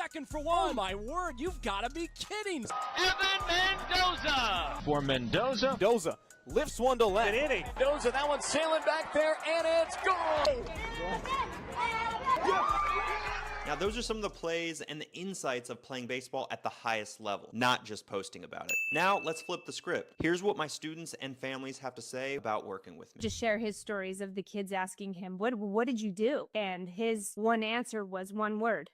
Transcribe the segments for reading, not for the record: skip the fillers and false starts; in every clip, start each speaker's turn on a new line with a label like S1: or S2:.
S1: Second for one. Oh my word, you've got to be kidding.
S2: Evan Mendoza.
S3: For Mendoza.
S1: Mendoza lifts one to left.
S3: An inning.
S1: Mendoza, that one's sailing back there, and it's gone.
S4: Now, those are some of the plays and the insights of playing baseball at the highest level, not just posting about it. Now, let's flip the script. Here's what my students and families have to say about working with me.
S5: Just share his stories of the kids asking him, what did you do? And his one answer was one word: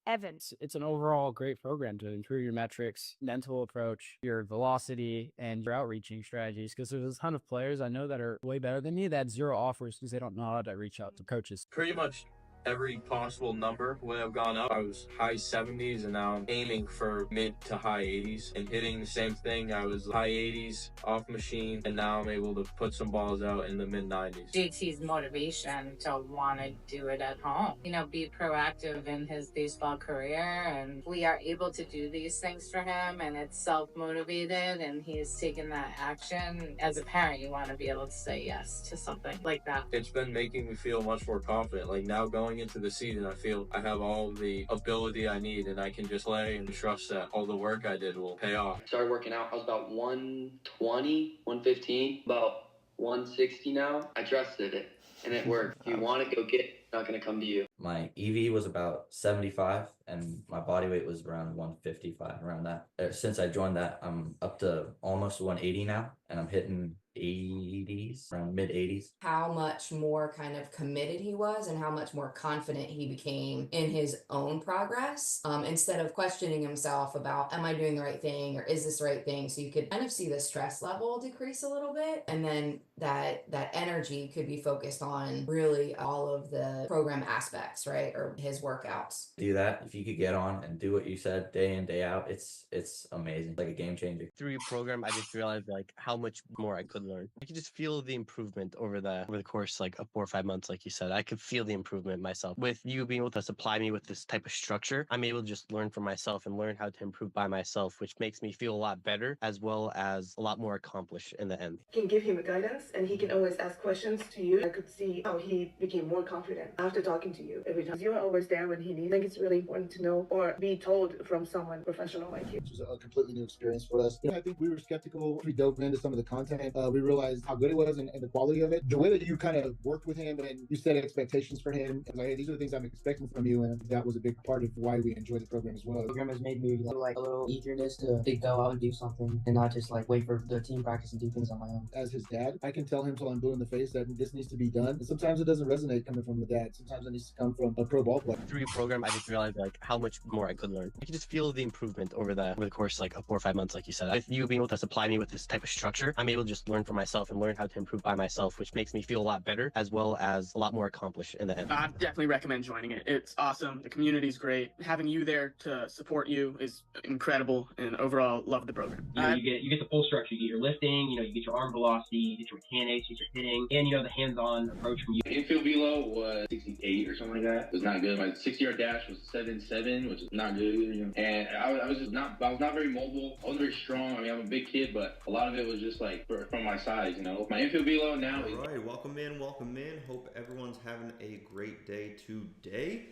S5: Evan.
S6: It's an overall great program to improve your metrics, mental approach, your velocity, and your outreaching strategies. Because there's a ton of players I know that are way better than me that had zero offers because they don't know how to reach out to coaches.
S7: Pretty much every possible number when I've gone up. I was high 70s and now I'm aiming for mid to high 80s and hitting the same thing. I was high 80s off machine and now I'm able to put some balls out in the mid 90s.
S8: JT's motivation to want to do it at home, be proactive in his baseball career, and we are able to do these things for him, and it's self-motivated and he's taken that action. As a parent, you want to be able to say yes to something like that.
S7: It's been making me feel much more confident. Like now going into the season, I feel I have all the ability I need and I can just play and trust that all the work I did will pay off.
S9: Started working out, I was about 120, 115, about 160 now. I trusted it and it worked. If you want it, go get it. It's not going to come to you.
S10: My EV was about 75 and my body weight was around 155, around that. Since I joined that, I'm up to almost 180 now and I'm hitting 80s, around mid 80s.
S11: How much more kind of committed he was and how much more confident he became in his own progress, instead of questioning himself about, am I doing the right thing or is this the right thing? So you could kind of see the stress level decrease a little bit, and then that energy could be focused on really all of the program aspects, right? Or his workouts.
S10: Do that. If you could get on and do what you said day in, day out, it's amazing. Like a game changer.
S12: Through your program, I just realized how much more I could learn. I could just feel the improvement over the course of 4 or 5 months, like you said. I could feel the improvement myself. With you being able to supply me with this type of structure, I'm able to just learn for myself and learn how to improve by myself, which makes me feel a lot better as well as a lot more accomplished in the end.
S13: You can give him guidance and he can always ask questions to you. I could see how he became more confident after talking to you every time. You're always there when he needs. I think it's really important to know or be told from someone professional like you.
S14: It was a completely new experience for us. I think we were skeptical. We dove into some of the content. We realized how good it was and the quality of it. The way that you kind of worked with him and you set expectations for him. Like, hey, these are the things I'm expecting from you. And that was a big part of why we enjoyed the program as well.
S15: The program has made me a little eagerness to go out and do something and not just wait for the team practice and do things on my own.
S14: As his dad, I can tell him till I'm blue in the face that this needs to be done. And sometimes it doesn't resonate coming from the dad. Sometimes it needs to come from a pro ball player.
S12: Through your program, I just realized how much more I could learn. I could just feel the improvement over the course of 4 or 5 months, like you said. With you being able to supply me with this type of structure, I'm able to just learn for myself and learn how to improve by myself, which makes me feel a lot better as well as a lot more accomplished in the end.
S16: I definitely recommend joining it. It's awesome. The community's great. Having you there to support you is incredible, and overall love the program.
S17: You get the full structure. You get your lifting, you get your arm velocity, you get your mechanics, you get your hitting, and the hands-on approach from you.
S18: Infield velo was 68 or something like that. It was not good. My 60-yard dash was 7.7, which is not good. And I was not very mobile. I wasn't very strong. I'm a big kid, but a lot of it was just from my size. My infield velo now.
S4: All right, welcome in. Hope everyone's having a great day today.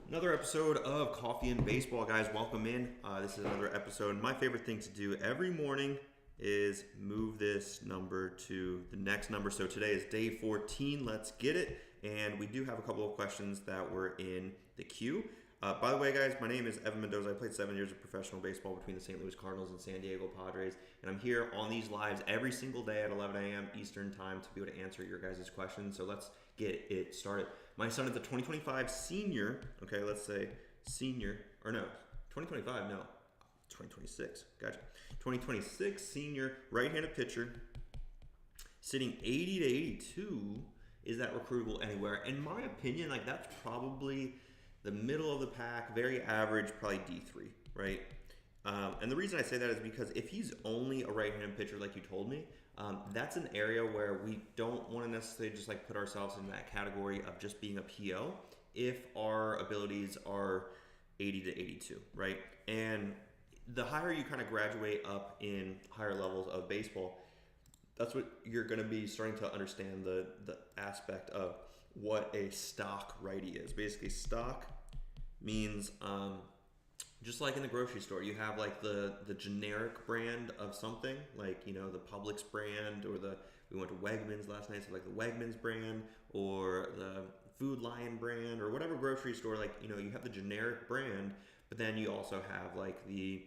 S4: Another episode of Coffee and Baseball, guys. Welcome in. This is another episode. My favorite thing to do every morning is move this number to the next number. So today is day 14. Let's get it. And we do have a couple of questions that were in the queue. By the way, guys, my name is Evan Mendoza. I played 7 years of professional baseball between the St. Louis Cardinals and San Diego Padres. And I'm here on these lives every single day at 11 a.m. Eastern time to be able to answer your guys' questions. So let's get it started. My son is a 2025 senior. Okay, let's say senior. Or no, 2025, no. 2026. Gotcha. 2026 senior right-handed pitcher. Sitting 80 to 82. Is that recruitable anywhere? In my opinion, that's probably the middle of the pack, very average, probably D3, right? And the reason I say that is because if he's only a right-handed pitcher, like you told me, that's an area where we don't want to necessarily just put ourselves in that category of just being a PO if our abilities are 80 to 82, right? And the higher you kind of graduate up in higher levels of baseball, that's what you're going to be starting to understand the aspect of what a stock righty is. Basically, stock means just like in the grocery store, you have like the generic brand of something, like, you know, the Publix brand, or we went to Wegmans last night, so like the Wegmans brand or the Food Lion brand or whatever grocery store, like, you know, you have the generic brand, but then you also have like the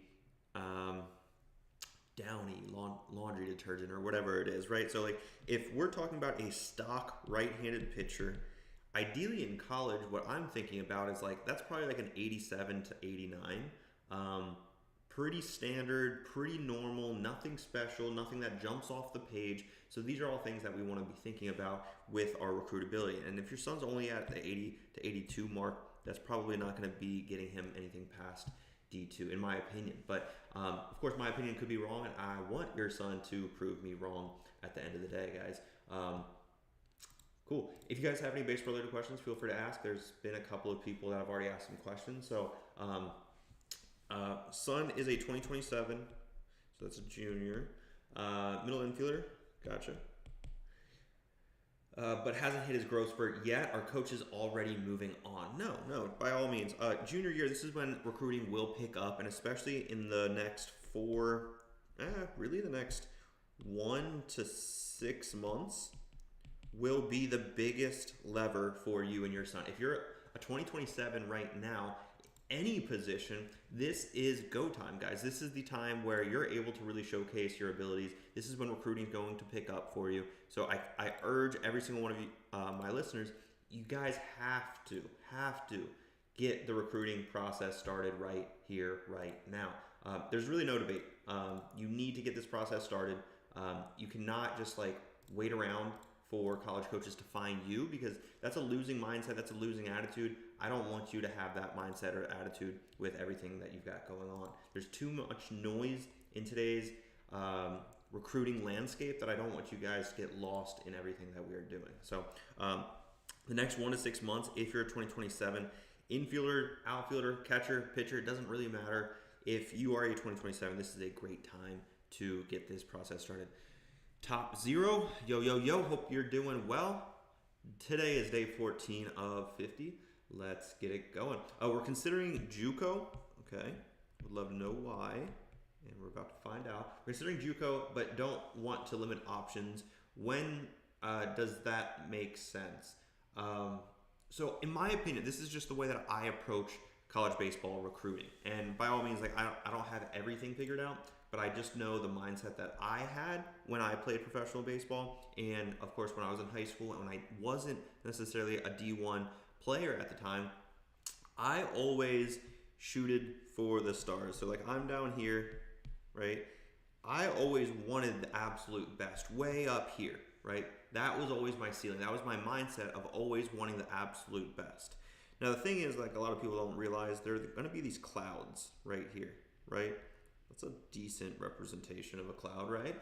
S4: Downy laundry detergent or whatever it is, right? So like if we're talking about a stock right-handed pitcher, ideally in college, what I'm thinking about is like that's probably like an 87 to 89. Pretty standard, pretty normal, nothing special, nothing that jumps off the page. So these are all things that we want to be thinking about with our recruitability. And if your son's only at the 80 to 82 mark, that's probably not going to be getting him anything past D2, in my opinion. But of course, my opinion could be wrong, and I want your son to prove me wrong at the end of the day, guys. Cool. If you guys have any baseball-related questions, feel free to ask. There's been a couple of people that have already asked some questions. So, son is a 2027, so that's a junior. Middle infielder, gotcha. But hasn't hit his growth spurt yet. Our coach is already moving on. No, by all means. Junior year, this is when recruiting will pick up, and especially in the next really the next 1 to 6 months will be the biggest lever for you and your son. If you're a 2027 right now, any position, this is go time, guys. This is the time where you're able to really showcase your abilities. This is when recruiting is going to pick up for you. So I urge every single one of you, my listeners, you guys have to get the recruiting process started right here, right now. There's really no debate. You need to get this process started. You cannot just like wait around for college coaches to find you, because that's a losing mindset. That's a losing attitude. I don't want you to have that mindset or attitude with everything that you've got going on. There's too much noise in today's recruiting landscape that I don't want you guys to get lost in everything that we're doing. So the next 1 to 6 months, if you're a 2027 infielder, outfielder, catcher, pitcher, it doesn't really matter. If you are a 2027, this is a great time to get this process started. Top Zero, yo, hope you're doing well. Today is day 14 of 50. Let's get it going. We're considering JUCO, okay? Would love to know why, and we're about to find out. We're considering JUCO, but don't want to limit options. When does that make sense? So in my opinion, this is just the way that I approach college baseball recruiting. And by all means, like I don't have everything figured out, but I just know the mindset that I had when I played professional baseball. And of course, when I was in high school and when I wasn't necessarily a D1 player at the time, I always shooted for the stars. So like I'm down here, right? I always wanted the absolute best, way up here, right? That was always my ceiling. That was my mindset of always wanting the absolute best. Now the thing is, like a lot of people don't realize, there are going to be these clouds right here, right? That's a decent representation of a cloud, right?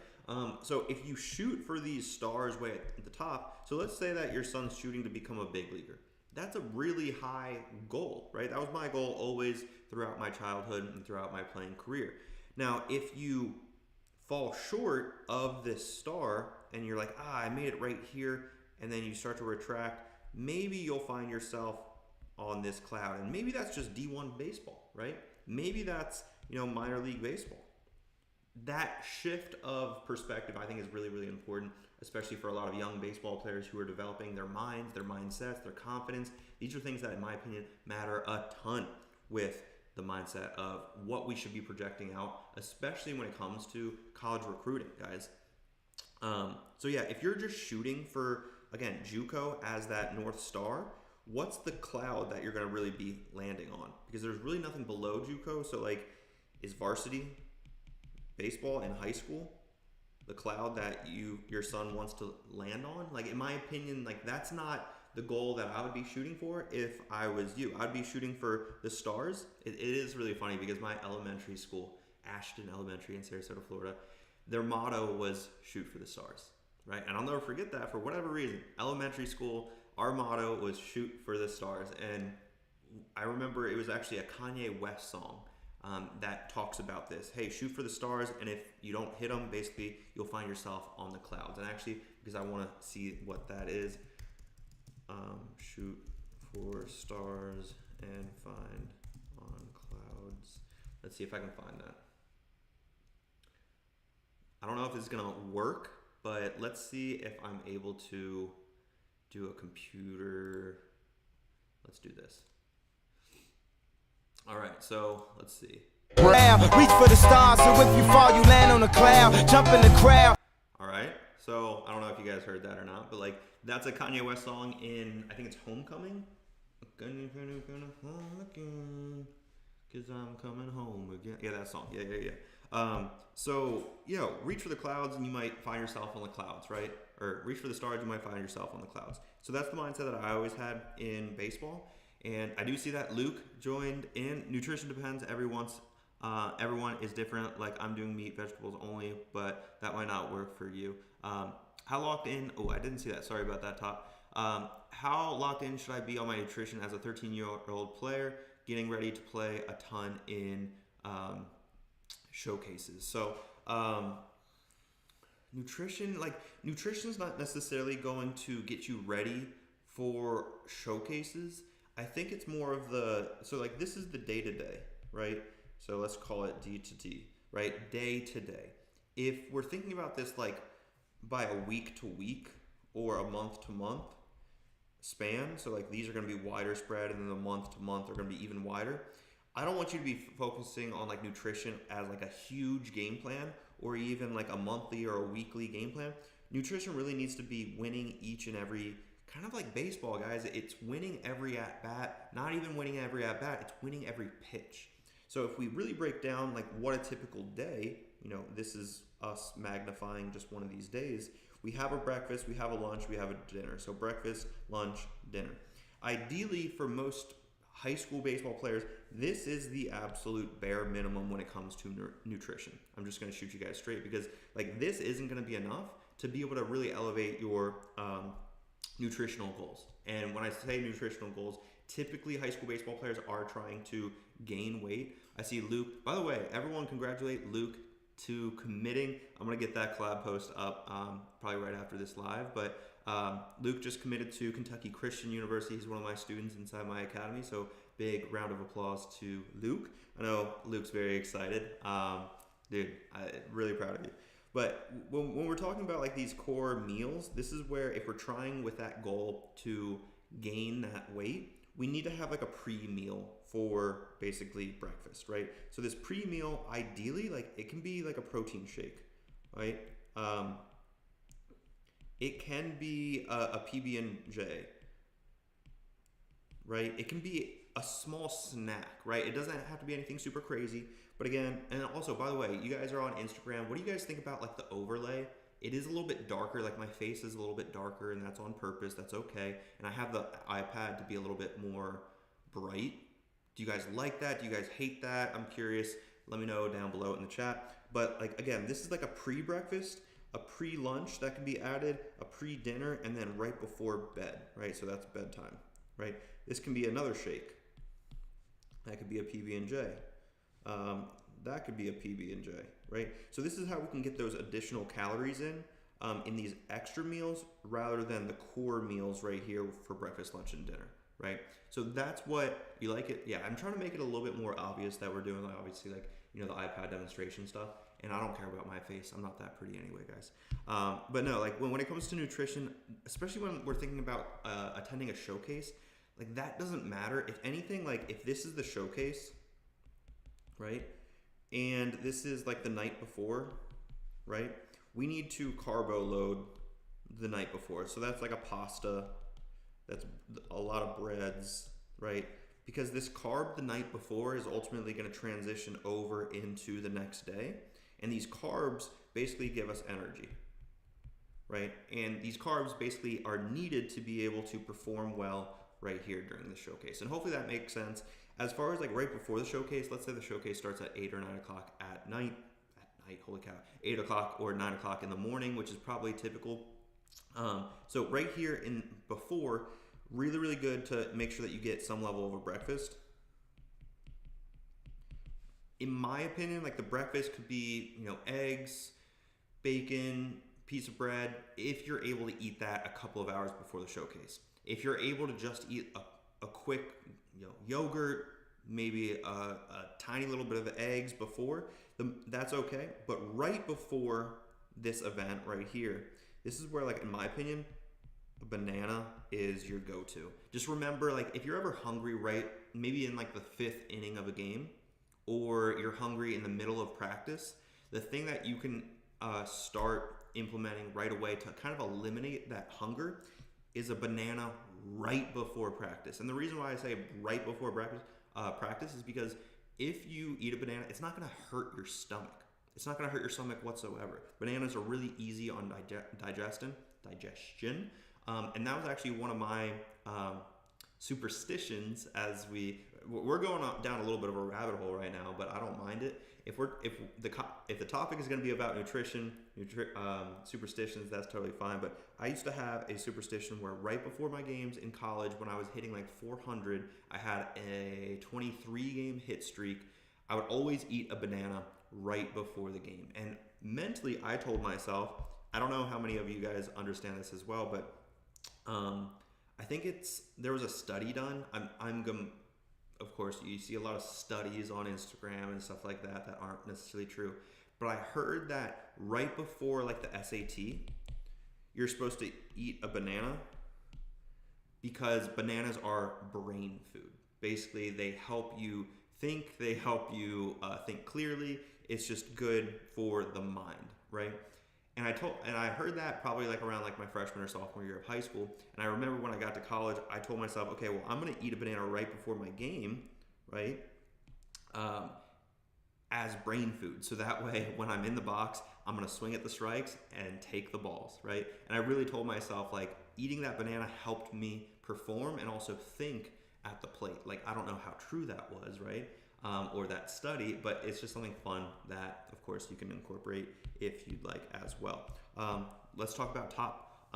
S4: So if you shoot for these stars way at the top, so let's say that your son's shooting to become a big leaguer. That's a really high goal, right? That was my goal always throughout my childhood and throughout my playing career. Now, if you fall short of this star and you're like, I made it right here, and then you start to retract, maybe you'll find yourself on this cloud. And maybe that's just D1 baseball, right? Maybe that's, minor league baseball. That shift of perspective, I think, is really, really important, especially for a lot of young baseball players who are developing their minds, their mindsets, their confidence. These are things that, in my opinion, matter a ton with the mindset of what we should be projecting out, especially when it comes to college recruiting, guys. So yeah, if you're just shooting for, again, JUCO as that North Star, what's the cloud that you're going to really be landing on? Because there's really nothing below JUCO. So like, is varsity baseball in high school the cloud that your son wants to land on? Like, in my opinion, like that's not the goal that I would be shooting for if I was you. I'd be shooting for the stars. It is really funny because my elementary school, Ashton Elementary in Sarasota, Florida, their motto was shoot for the stars, right? And I'll never forget that for whatever reason. Elementary school, our motto was shoot for the stars. And I remember it was actually a Kanye West song that talks about this. Hey, shoot for the stars, and if you don't hit them, basically you'll find yourself on the clouds. And actually, because I want to see what that is, shoot for stars and find clouds. Let's see if I can find that. I don't know if this is gonna work, but let's see if I'm able to do a computer. Let's do this. All right, so let's see.
S3: Reach for the stars, so if you fall, you land on a cloud. Jump in the crowd.
S4: All right, so I don't know if you guys heard that or not, but like that's a Kanye West song in, I think it's Homecoming. Gonna home again, 'cause I'm coming home again. Yeah, that song. Yeah. So, reach for the clouds and you might find yourself on the clouds, right? Or reach for the stars, you might find yourself on the clouds. So that's the mindset that I always had in baseball. And I do see that Luke joined in. Nutrition depends. Everyone is different. Like I'm doing meat, vegetables only, but that might not work for you. How locked in? Oh, I didn't see that. Sorry about that, Top. How locked in should I be on my nutrition as a 13-year-old player getting ready to play a ton in showcases? So nutrition is not necessarily going to get you ready for showcases. I think it's more of this is the day-to-day, right? So let's call it D to D, right? Day to day. If we're thinking about this like by a week to week or a month to month span, so like these are going to be wider spread and then the month to month are going to be even wider. I don't want you to be focusing on like nutrition as like a huge game plan or even like a monthly or a weekly game plan. Nutrition really needs to be winning each and every, kind of like baseball, guys. It's winning every at bat, not even winning every at bat, it's winning every pitch. So if we really break down like what a typical day, this is us magnifying just one of these days. We have a breakfast, we have a lunch, we have a dinner. So breakfast, lunch, dinner. Ideally for most high school baseball players, this is the absolute bare minimum when it comes to nutrition. I'm just going to shoot you guys straight because like this isn't going to be enough to be able to really elevate your nutritional goals. And when I say nutritional goals, typically high school baseball players are trying to gain weight. I see Luke, by the way, everyone congratulate Luke to committing. I'm going to get that collab post up probably right after this live, but Luke just committed to Kentucky Christian University. He's one of my students inside my academy, so big round of applause to Luke. I know Luke's very excited. Dude, I'm really proud of you. But when we're talking about like these core meals, this is where if we're trying with that goal to gain that weight, we need to have like a pre-meal for basically breakfast, right? So this pre-meal, ideally, like it can be like a protein shake, right? It can be a PB&J, right? It can be a small snack, right? It doesn't have to be anything super crazy. But again, and also, by the way, you guys are on Instagram. What do you guys think about like the overlay? It is a little bit darker, like my face is a little bit darker and that's on purpose, that's okay. And I have the iPad to be a little bit more bright. Do you guys like that? Do you guys hate that? I'm curious. Let me know down below in the chat. But like, again, this is like a pre-breakfast, a pre-lunch that can be added, a pre-dinner, and then right before bed, right? So that's bedtime, right? This can be another shake. That could be a PB&J. That could be a PB&J, right? So this is how we can get those additional calories in these extra meals rather than the core meals right here for breakfast, lunch, and dinner, right? So that's what you like it. Yeah, I'm trying to make it a little bit more obvious that we're doing like obviously like, the iPad demonstration stuff. And I don't care about my face. I'm not that pretty anyway, guys. But no, like when it comes to nutrition, especially when we're thinking about attending a showcase, like that doesn't matter. If anything, like if this is the showcase, right? And this is like the night before, right? We need to carbo load the night before. So that's like a pasta, that's a lot of breads, right? Because this carb the night before is ultimately going to transition over into the next day. And these carbs basically give us energy, right? And these carbs basically are needed to be able to perform well right here during the showcase. And hopefully that makes sense. As far as like right before the showcase, let's say the showcase starts at 8 or 9 o'clock at night, holy cow, 8 o'clock or 9 o'clock in the morning, which is probably typical. So right here in before, really, really good to make sure that you get some level of a breakfast. In my opinion, like the breakfast could be, eggs, bacon, piece of bread, if you're able to eat that a couple of hours before the showcase. If you're able to just eat a quick, yogurt, maybe a tiny little bit of eggs before, that's okay. But right before this event right here, this is where, like, in my opinion, a banana is your go-to. Just remember, like, if you're ever hungry, right, maybe in like the 5th inning of a game, or you're hungry in the middle of practice, the thing that you can start implementing right away to kind of eliminate that hunger is a banana right before practice. And the reason why I say right before practice is because if you eat a banana, it's not going to hurt your stomach. It's not going to hurt your stomach whatsoever. Bananas are really easy on digestion. And that was actually one of my superstitions. As we're going down a little bit of a rabbit hole right now, but I don't mind it. If the topic is going to be about nutrition, superstitions, that's totally fine. But I used to have a superstition where right before my games in college, when I was hitting like 400, I had a 23-game hit streak. I would always eat a banana right before the game. And mentally, I told myself, I don't know how many of you guys understand this as well, but I think there was a study done. Of course, you see a lot of studies on Instagram and stuff like that that aren't necessarily true. But I heard that right before like the SAT, you're supposed to eat a banana because bananas are brain food. Basically, they help you think, think clearly. It's just good for the mind, right? And I heard that probably like around like my freshman or sophomore year of high school. And I remember when I got to college, I told myself, okay, well, I'm going to eat a banana right before my game, right? As brain food. So that way, when I'm in the box, I'm going to swing at the strikes and take the balls, right? And I really told myself, like, eating that banana helped me perform and also think at the plate. Like, I don't know how true that was, right? Or that study, but it's just something fun that, of course, you can incorporate if you'd like as well. Let's talk about top.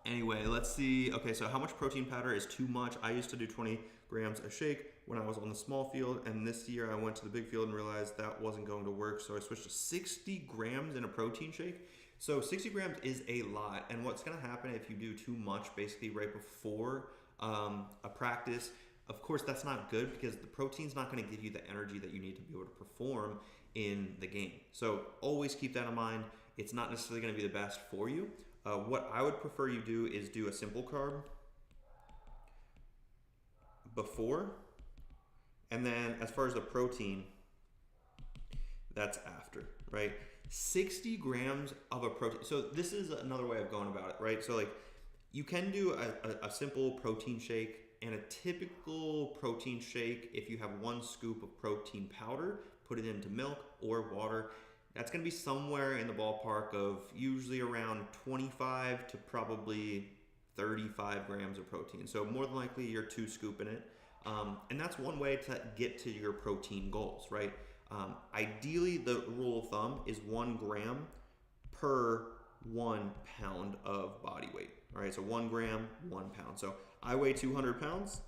S4: Anyway, let's see. Okay, so how much protein powder is too much? I used to do 20 grams a shake when I was on the small field, and this year I went to the big field and realized that wasn't going to work, so I switched to 60 grams in a protein shake. So 60 grams is a lot, and what's going to happen if you do too much basically right before a practice, of course, that's not good because the protein's not going to give you the energy that you need to be able to perform in the game. So always keep that in mind. It's not necessarily going to be the best for you. What I would prefer you do is do a simple carb before, and then as far as the protein, that's after, right? 60 grams of a protein. So this is another way of going about it, right? So like you can do a simple protein shake. And a typical protein shake, if you have 1 scoop of protein powder, put it into milk or water, that's going to be somewhere in the ballpark of usually around 25 to probably 35 grams of protein. So more than likely you're 2 scooping it. And that's one way to get to your protein goals, right? Ideally, the rule of thumb is 1 gram per 1 pound of body weight. All right, so 1 gram, 1 pound. So I weigh 200 pounds.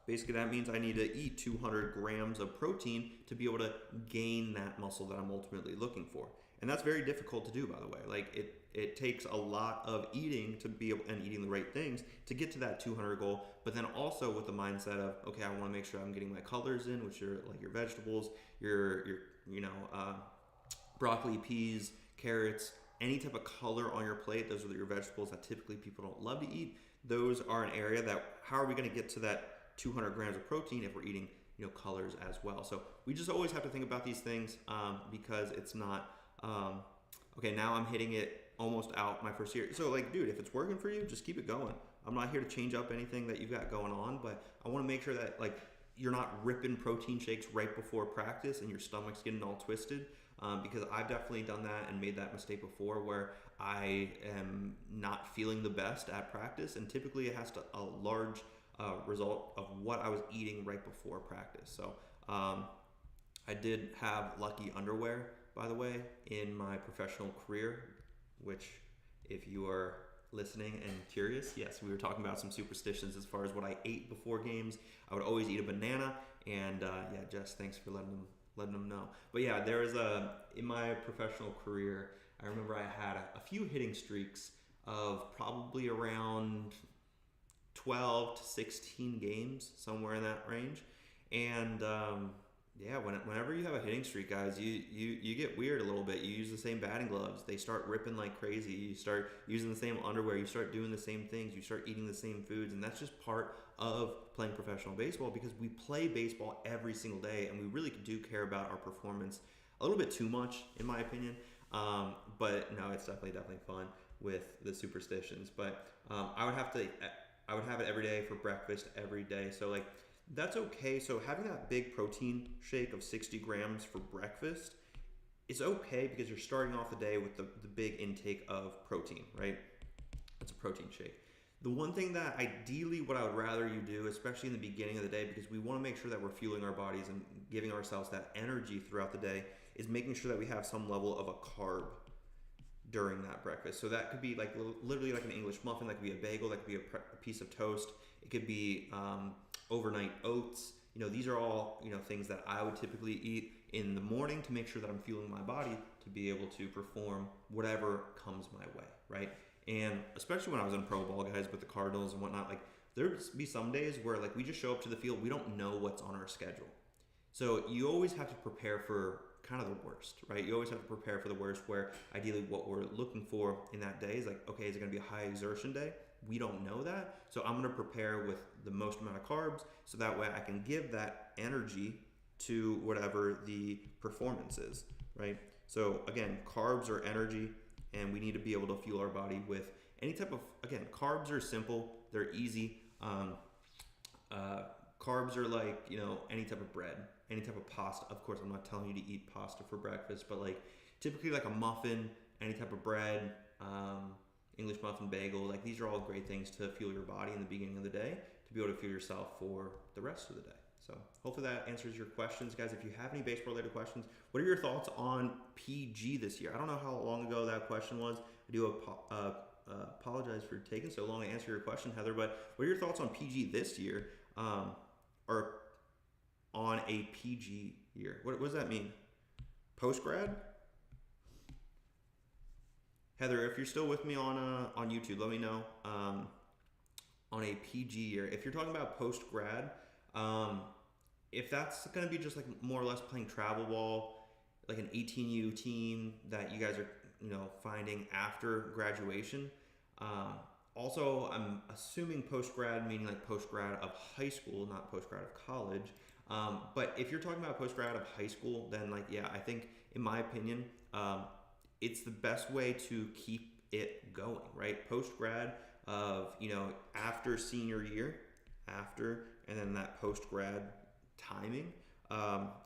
S4: Basically, that means I need to eat 200 grams of protein to be able to gain that muscle that I'm ultimately looking for. And that's very difficult to do, by the way. Like it takes a lot of eating to be able, and eating the right things to get to that 200 goal. But then also with the mindset of, okay, I want to make sure I'm getting my colors in, which are like your vegetables, your broccoli, peas, carrots, any type of color on your plate. Those are your vegetables that typically people don't love to eat. Those are an area that, how are we going to get to that 200 grams of protein if we're eating, colors as well? So we just always have to think about these things because it's not, okay, now I'm hitting it almost out my first year. So like, dude, if it's working for you, just keep it going. I'm not here to change up anything that you've got going on, but I want to make sure that like you're not ripping protein shakes right before practice and your stomach's getting all twisted. Because I've definitely done that and made that mistake before where I am not feeling the best at practice, and typically it has to a large result of what I was eating right before practice. So I did have lucky underwear, by the way, in my professional career, which if you are listening and curious, yes, we were talking about some superstitions as far as what I ate before games. I would always eat a banana, and yeah, Jess, thanks for letting them know. But yeah, there was in my professional career, I remember I had a few hitting streaks of probably around 12 to 16 games, somewhere in that range. And yeah, whenever you have a hitting streak, guys, you get weird a little bit. You use the same batting gloves. They start ripping like crazy. You start using the same underwear. You start doing the same things. You start eating the same foods. And that's just part of playing professional baseball, because we play baseball every single day, and we really do care about our performance a little bit too much, in my opinion. But no, it's definitely fun with the superstitions. But I would have it every day for breakfast every day. So like, that's okay. So having that big protein shake of 60 grams for breakfast is okay, because you're starting off the day with the big intake of protein, right? It's a protein shake. The one thing that ideally what I would rather you do, especially in the beginning of the day, because we want to make sure that we're fueling our bodies and giving ourselves that energy throughout the day, is making sure that we have some level of a carb during that breakfast. So that could be like literally like an English muffin, that could be a bagel, that could be a piece of toast, it could be overnight oats. You know, these are all, you know, things that I would typically eat in the morning to make sure that I'm fueling my body to be able to perform whatever comes my way, right? And especially when I was in pro ball, guys, with the Cardinals and whatnot, like there'd be some days where like we just show up to the field, we don't know what's on our schedule. So you always have to prepare for kind of the worst, right? You always have to prepare for the worst, where ideally what we're looking for in that day is like, okay, is it going to be a high exertion day? We don't know that. So I'm going to prepare with the most amount of carbs, so that way I can give that energy to whatever the performance is, right? So again, carbs are energy, and we need to be able to fuel our body with any type of, again, carbs are simple, they're easy. Carbs are like, you know, any type of bread, any type of pasta. Of course, I'm not telling you to eat pasta for breakfast, but like typically like a muffin, any type of bread, English muffin, bagel, like these are all great things to fuel your body in the beginning of the day, to be able to fuel yourself for the rest of the day. So hopefully that answers your questions, guys. If you have any baseball related questions, what are your thoughts on PG this year? I don't know how long ago that question was. I do apologize for taking so long to answer your question, Heather, but what are your thoughts on PG this year, or on a PG year? What does that mean? Post-grad? Heather, if you're still with me on YouTube, let me know on a PG year. If you're talking about post-grad, if that's going to be just like more or less playing travel ball, like an 18U team that you guys are, you know, finding after graduation. Also, I'm assuming post-grad meaning like post-grad of high school, not post-grad of college. But if you're talking about post-grad of high school, then like, yeah, I think in my opinion, it's the best way to keep it going, right? Post-grad of, you know, after senior year, and then that post-grad timing,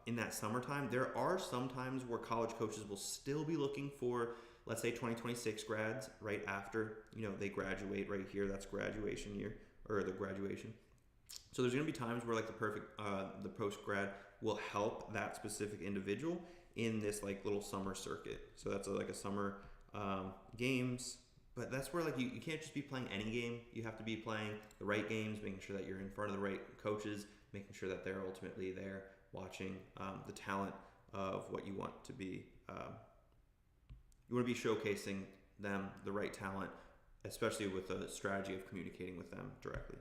S4: in that summertime, there are some times where college coaches will still be looking for, let's say 2026 grads right after, you know, they graduate right here. That's graduation year, or the graduation. So there's going to be times where like the post-grad will help that specific individual in this like little summer circuit. So that's like a summer games, but that's where like you can't just be playing any game. You have to be playing the right games, making sure that you're in front of the right coaches, making sure that they're ultimately there watching the talent of what you want to be. You want to be showcasing them, the right talent, especially with a strategy of communicating with them directly.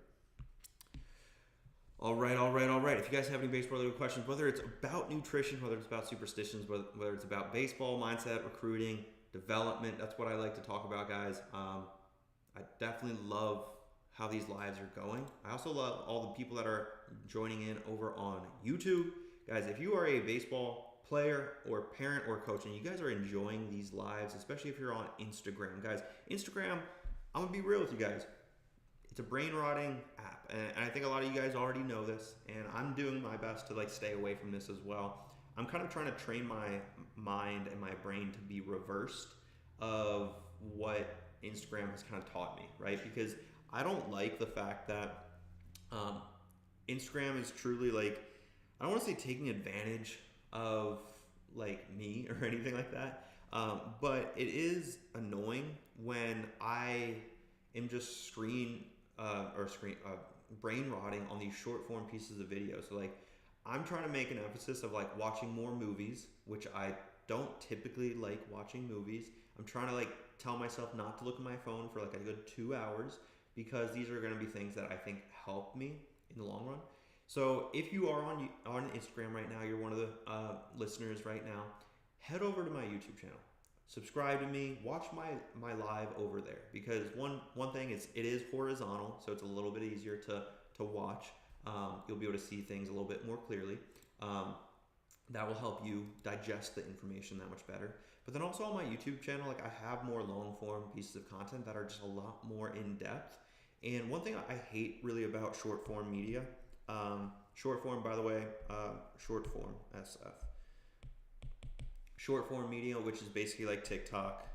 S4: All right. If you guys have any baseball-related questions, whether it's about nutrition, whether it's about superstitions, whether it's about baseball, mindset, recruiting, development, that's what I like to talk about, guys. I definitely love how these lives are going. I also love all the people that are joining in over on YouTube. Guys, if you are a baseball player or parent or coach and you guys are enjoying these lives, especially if you're on Instagram, guys, Instagram, I'm gonna be real with you guys. It's a brain rotting app, and I think a lot of you guys already know this, and I'm doing my best to like stay away from this as well. I'm kind of trying to train my mind and my brain to be reversed of what Instagram has kind of taught me, right? Because I don't like the fact that Instagram is truly like, I don't want to say taking advantage of like me or anything like that, but it is annoying when I am just brain rotting on these short form pieces of video. So like, I'm trying to make an emphasis of like watching more movies, which I don't typically like watching movies. I'm trying to like tell myself not to look at my phone for like a good 2 hours, because these are going to be things that I think help me in the long run. So if you are on Instagram right now, you're one of the listeners right now, head over to my YouTube channel. Subscribe to me, watch my live over there, because one thing is it is horizontal, so it's a little bit easier to watch. You'll be able to see things a little bit more clearly. That will help you digest the information that much better. But then also on my YouTube channel, like, I have more long form pieces of content that are just a lot more in depth. And one thing I hate really about short form media, short form, by the way, short form, SF. Short form media, which is basically like TikTok,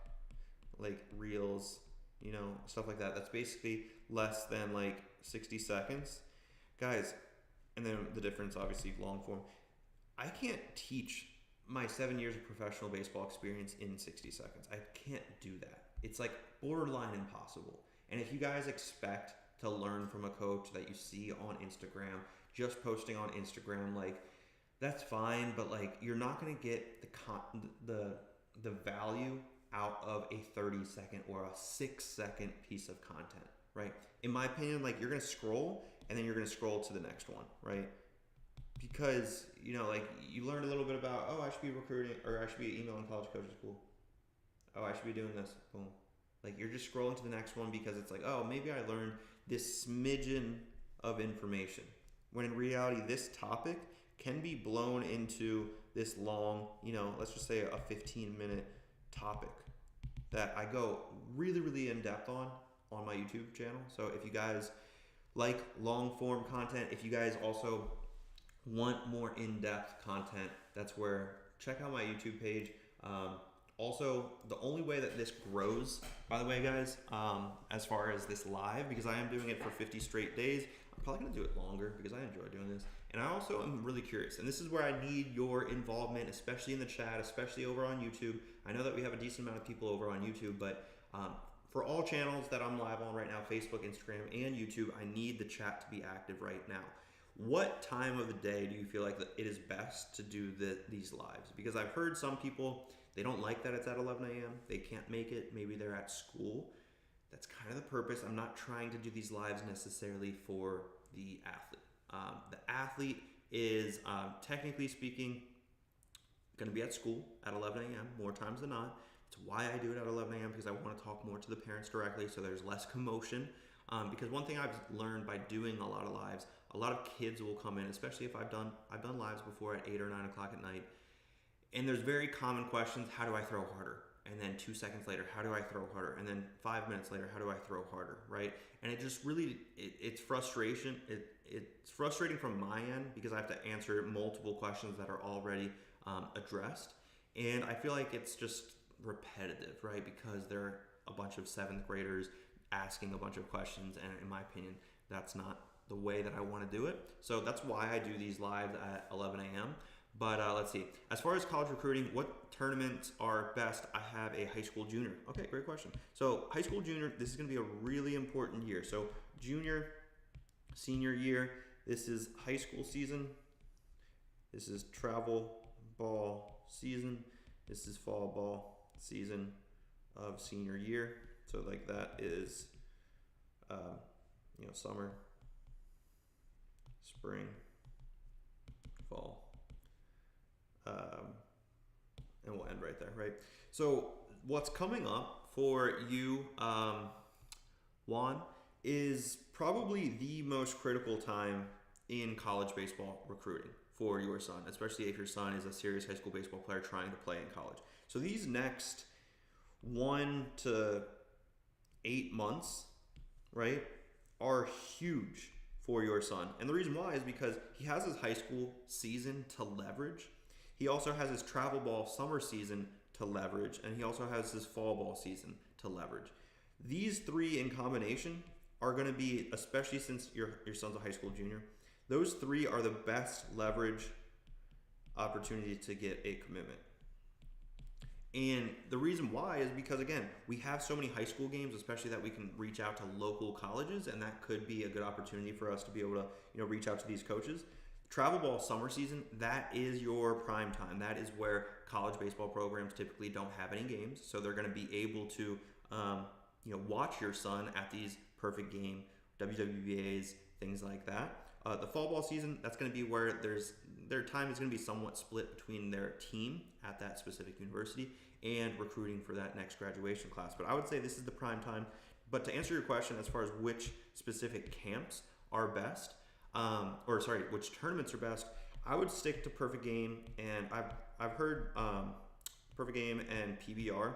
S4: like Reels, you know, stuff like that. That's basically less than like 60 seconds. Guys, and then the difference, obviously, long form. I can't teach my 7 years of professional baseball experience in 60 seconds. I can't do that. It's like borderline impossible. And if you guys expect to learn from a coach that you see on Instagram, just posting on Instagram, like, that's fine, but like, you're not going to get the value out of a 30-second or a 6-second piece of content, right? In my opinion, like, you're going to scroll and then you're going to scroll to the next one, right? Because, you know, like, you learned a little bit about, oh, I should be recruiting, or I should be emailing college coaches, cool. Oh, I should be doing this, boom. Like, you're just scrolling to the next one because it's like, oh, maybe I learned this smidgen of information. When in reality, this topic can be blown into this long, you know, let's just say a 15-minute topic that I go really, really in depth on my YouTube channel. So if you guys like long form content, if you guys also want more in-depth content, that's where, check out my YouTube page. Also, the only way that this grows, by the way, guys, as far as this live, because I am doing it for 50 straight days, I'm probably going to do it longer because I enjoy doing this. And I also am really curious, and this is where I need your involvement, especially in the chat, especially over on YouTube. I know that we have a decent amount of people over on YouTube, but for all channels that I'm live on right now, Facebook, Instagram, and YouTube, I need the chat to be active right now. What time of the day do you feel like it is best to do these lives? Because I've heard some people, they don't like that it's at 11 a.m. They can't make it. Maybe they're at school. That's kind of the purpose. I'm not trying to do these lives necessarily for the athlete. The athlete is, technically speaking, going to be at school at 11 a.m. more times than not. It's why I do it at 11 a.m. because I want to talk more to the parents directly so there's less commotion. Because one thing I've learned by doing a lot of lives, a lot of kids will come in, especially if I've done lives before at 8 or 9 o'clock at night. And there's very common questions. How do I throw harder? And then 2 seconds later, how do I throw harder? And then 5 minutes later, how do I throw harder? Right? And it just really, it's frustration. It's frustrating from my end because I have to answer multiple questions that are already addressed. And I feel like it's just repetitive, right? Because there are a bunch of 7th graders asking a bunch of questions. And in my opinion, that's not the way that I want to do it. So that's why I do these lives at 11 a.m. But let's see. As far as college recruiting, what tournaments are best? I have a high school junior. Okay, great question. So high school junior, this is going to be a really important year. So junior, senior year, this is high school season. This is travel ball season. This is fall ball season of senior year. So like that is, summer, spring, fall. And we'll end right there, right? So what's coming up for you, Juan, is probably the most critical time in college baseball recruiting for your son, especially if your son is a serious high school baseball player trying to play in college. So these next 1 to 8 months, right, are huge for your son. And the reason why is because he has his high school season to leverage. He also has his travel ball summer season to leverage, and he also has his fall ball season to leverage. These three in combination are going to be, especially since your son's a high school junior, those three are the best leverage opportunity to get a commitment. And the reason why is because, again, we have so many high school games, especially that we can reach out to local colleges, and that could be a good opportunity for us to be able to, reach out to these coaches. Travel ball summer season, that is your prime time. That is where college baseball programs typically don't have any games, so they're going to be able to, watch your son at these perfect game, WWBAs, things like that. The fall ball season, that's going to be where their time is going to be somewhat split between their team at that specific university and recruiting for that next graduation class. But I would say this is the prime time. But to answer your question as far as which specific camps are best, which tournaments are best, I would stick to Perfect Game, and I've heard Perfect Game and PBR.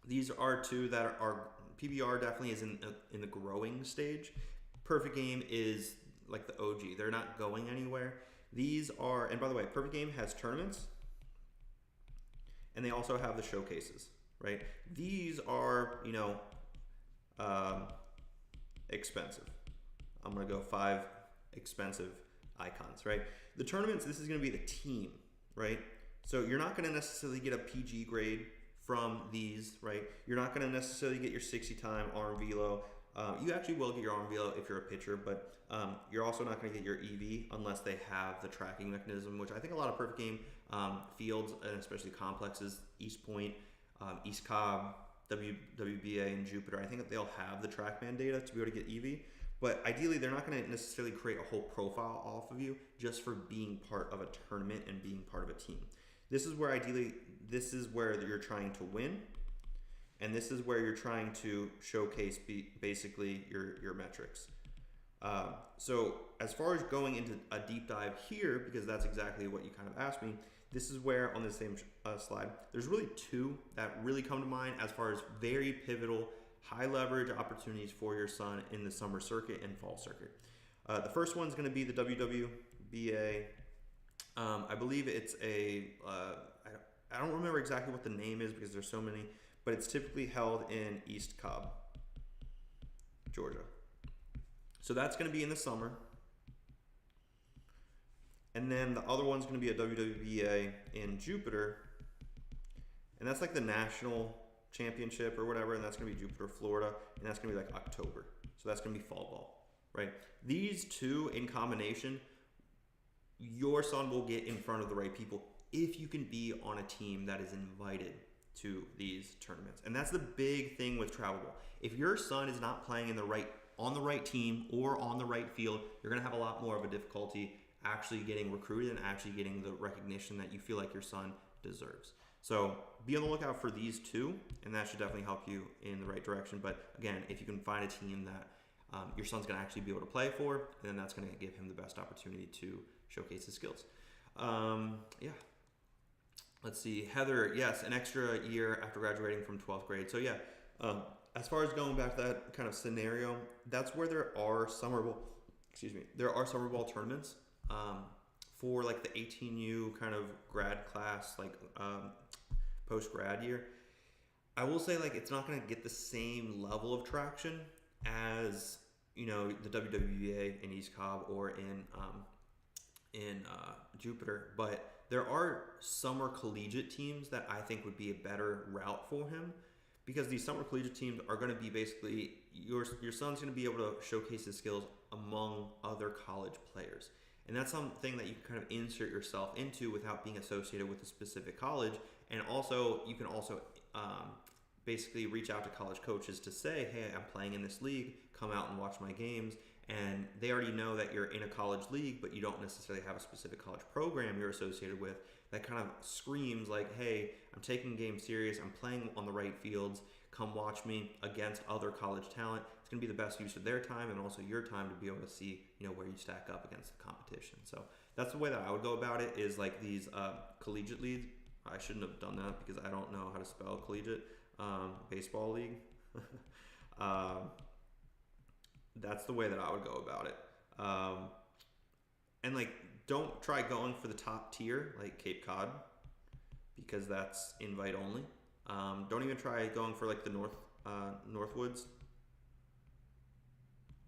S4: These are two that are PBR definitely is in the growing stage. Perfect Game is like the OG. They're not going anywhere. These are, and by the way, Perfect Game has tournaments, and they also have the showcases, right? These are, expensive. I'm gonna go 5 expensive icons, right? The tournaments, this is gonna be the team, right? So you're not gonna necessarily get a PG grade from these, right? You're not gonna necessarily get your 60 time arm velo. You actually will get your arm velo if you're a pitcher, but you're also not going to get your EV unless they have the tracking mechanism, which I think a lot of Perfect Game fields, and especially complexes, East Point, East Cobb, WBA, and Jupiter, I think that they'll have the TrackMan data to be able to get EV. But ideally, they're not going to necessarily create a whole profile off of you just for being part of a tournament and being part of a team. This is where you're trying to win. And this is where you're trying to showcase basically your metrics. So as far as going into a deep dive here, because that's exactly what you kind of asked me, this is where on the same slide, there's really 2 that really come to mind as far as very pivotal, high leverage opportunities for your son in the summer circuit and fall circuit. The first one's going to be the WWBA. I believe it's I don't remember exactly what the name is because there's so many, but it's typically held in East Cobb, Georgia. So that's going to be in the summer. And then the other one's going to be a WWBA in Jupiter. And that's like the national championship or whatever, and that's going to be Jupiter, Florida, and that's going to be like October. So that's going to be fall ball, right? These 2 in combination, your son will get in front of the right people if you can be on a team that is invited to these tournaments. And that's the big thing with travel ball. If your son is not playing on the right team or on the right field, you're going to have a lot more of a difficulty actually getting recruited and actually getting the recognition that you feel like your son deserves. So be on the lookout for these 2, and that should definitely help you in the right direction. But again, if you can find a team that your son's going to actually be able to play for, then that's going to give him the best opportunity to showcase his skills. Yeah. Let's see, Heather, yes, an extra year after graduating from 12th grade. So yeah, as far as going back to that kind of scenario, that's where there are summer ball tournaments for like the 18U kind of grad class, like post grad year. I will say like it's not going to get the same level of traction as the WWBA in East Cobb or in Jupiter, but there are summer collegiate teams that I think would be a better route for him, because these summer collegiate teams are going to be basically your son's going to be able to showcase his skills among other college players, and that's something that you can kind of insert yourself into without being associated with a specific college. And also you can also basically reach out to college coaches to say, hey, I'm playing in this league, come out and watch my games. And they already know that you're in a college league, but you don't necessarily have a specific college program you're associated with. That kind of screams like, hey, I'm taking games serious, I'm playing on the right fields, come watch me against other college talent. It's going to be the best use of their time and also your time to be able to see, where you stack up against the competition. So that's the way that I would go about it, is like these collegiate leagues. I shouldn't have done that because I don't know how to spell collegiate. Baseball league. That's the way that I would go about it. And like, don't try going for the top tier like Cape Cod, because that's invite only. Don't even try going for like the Northwoods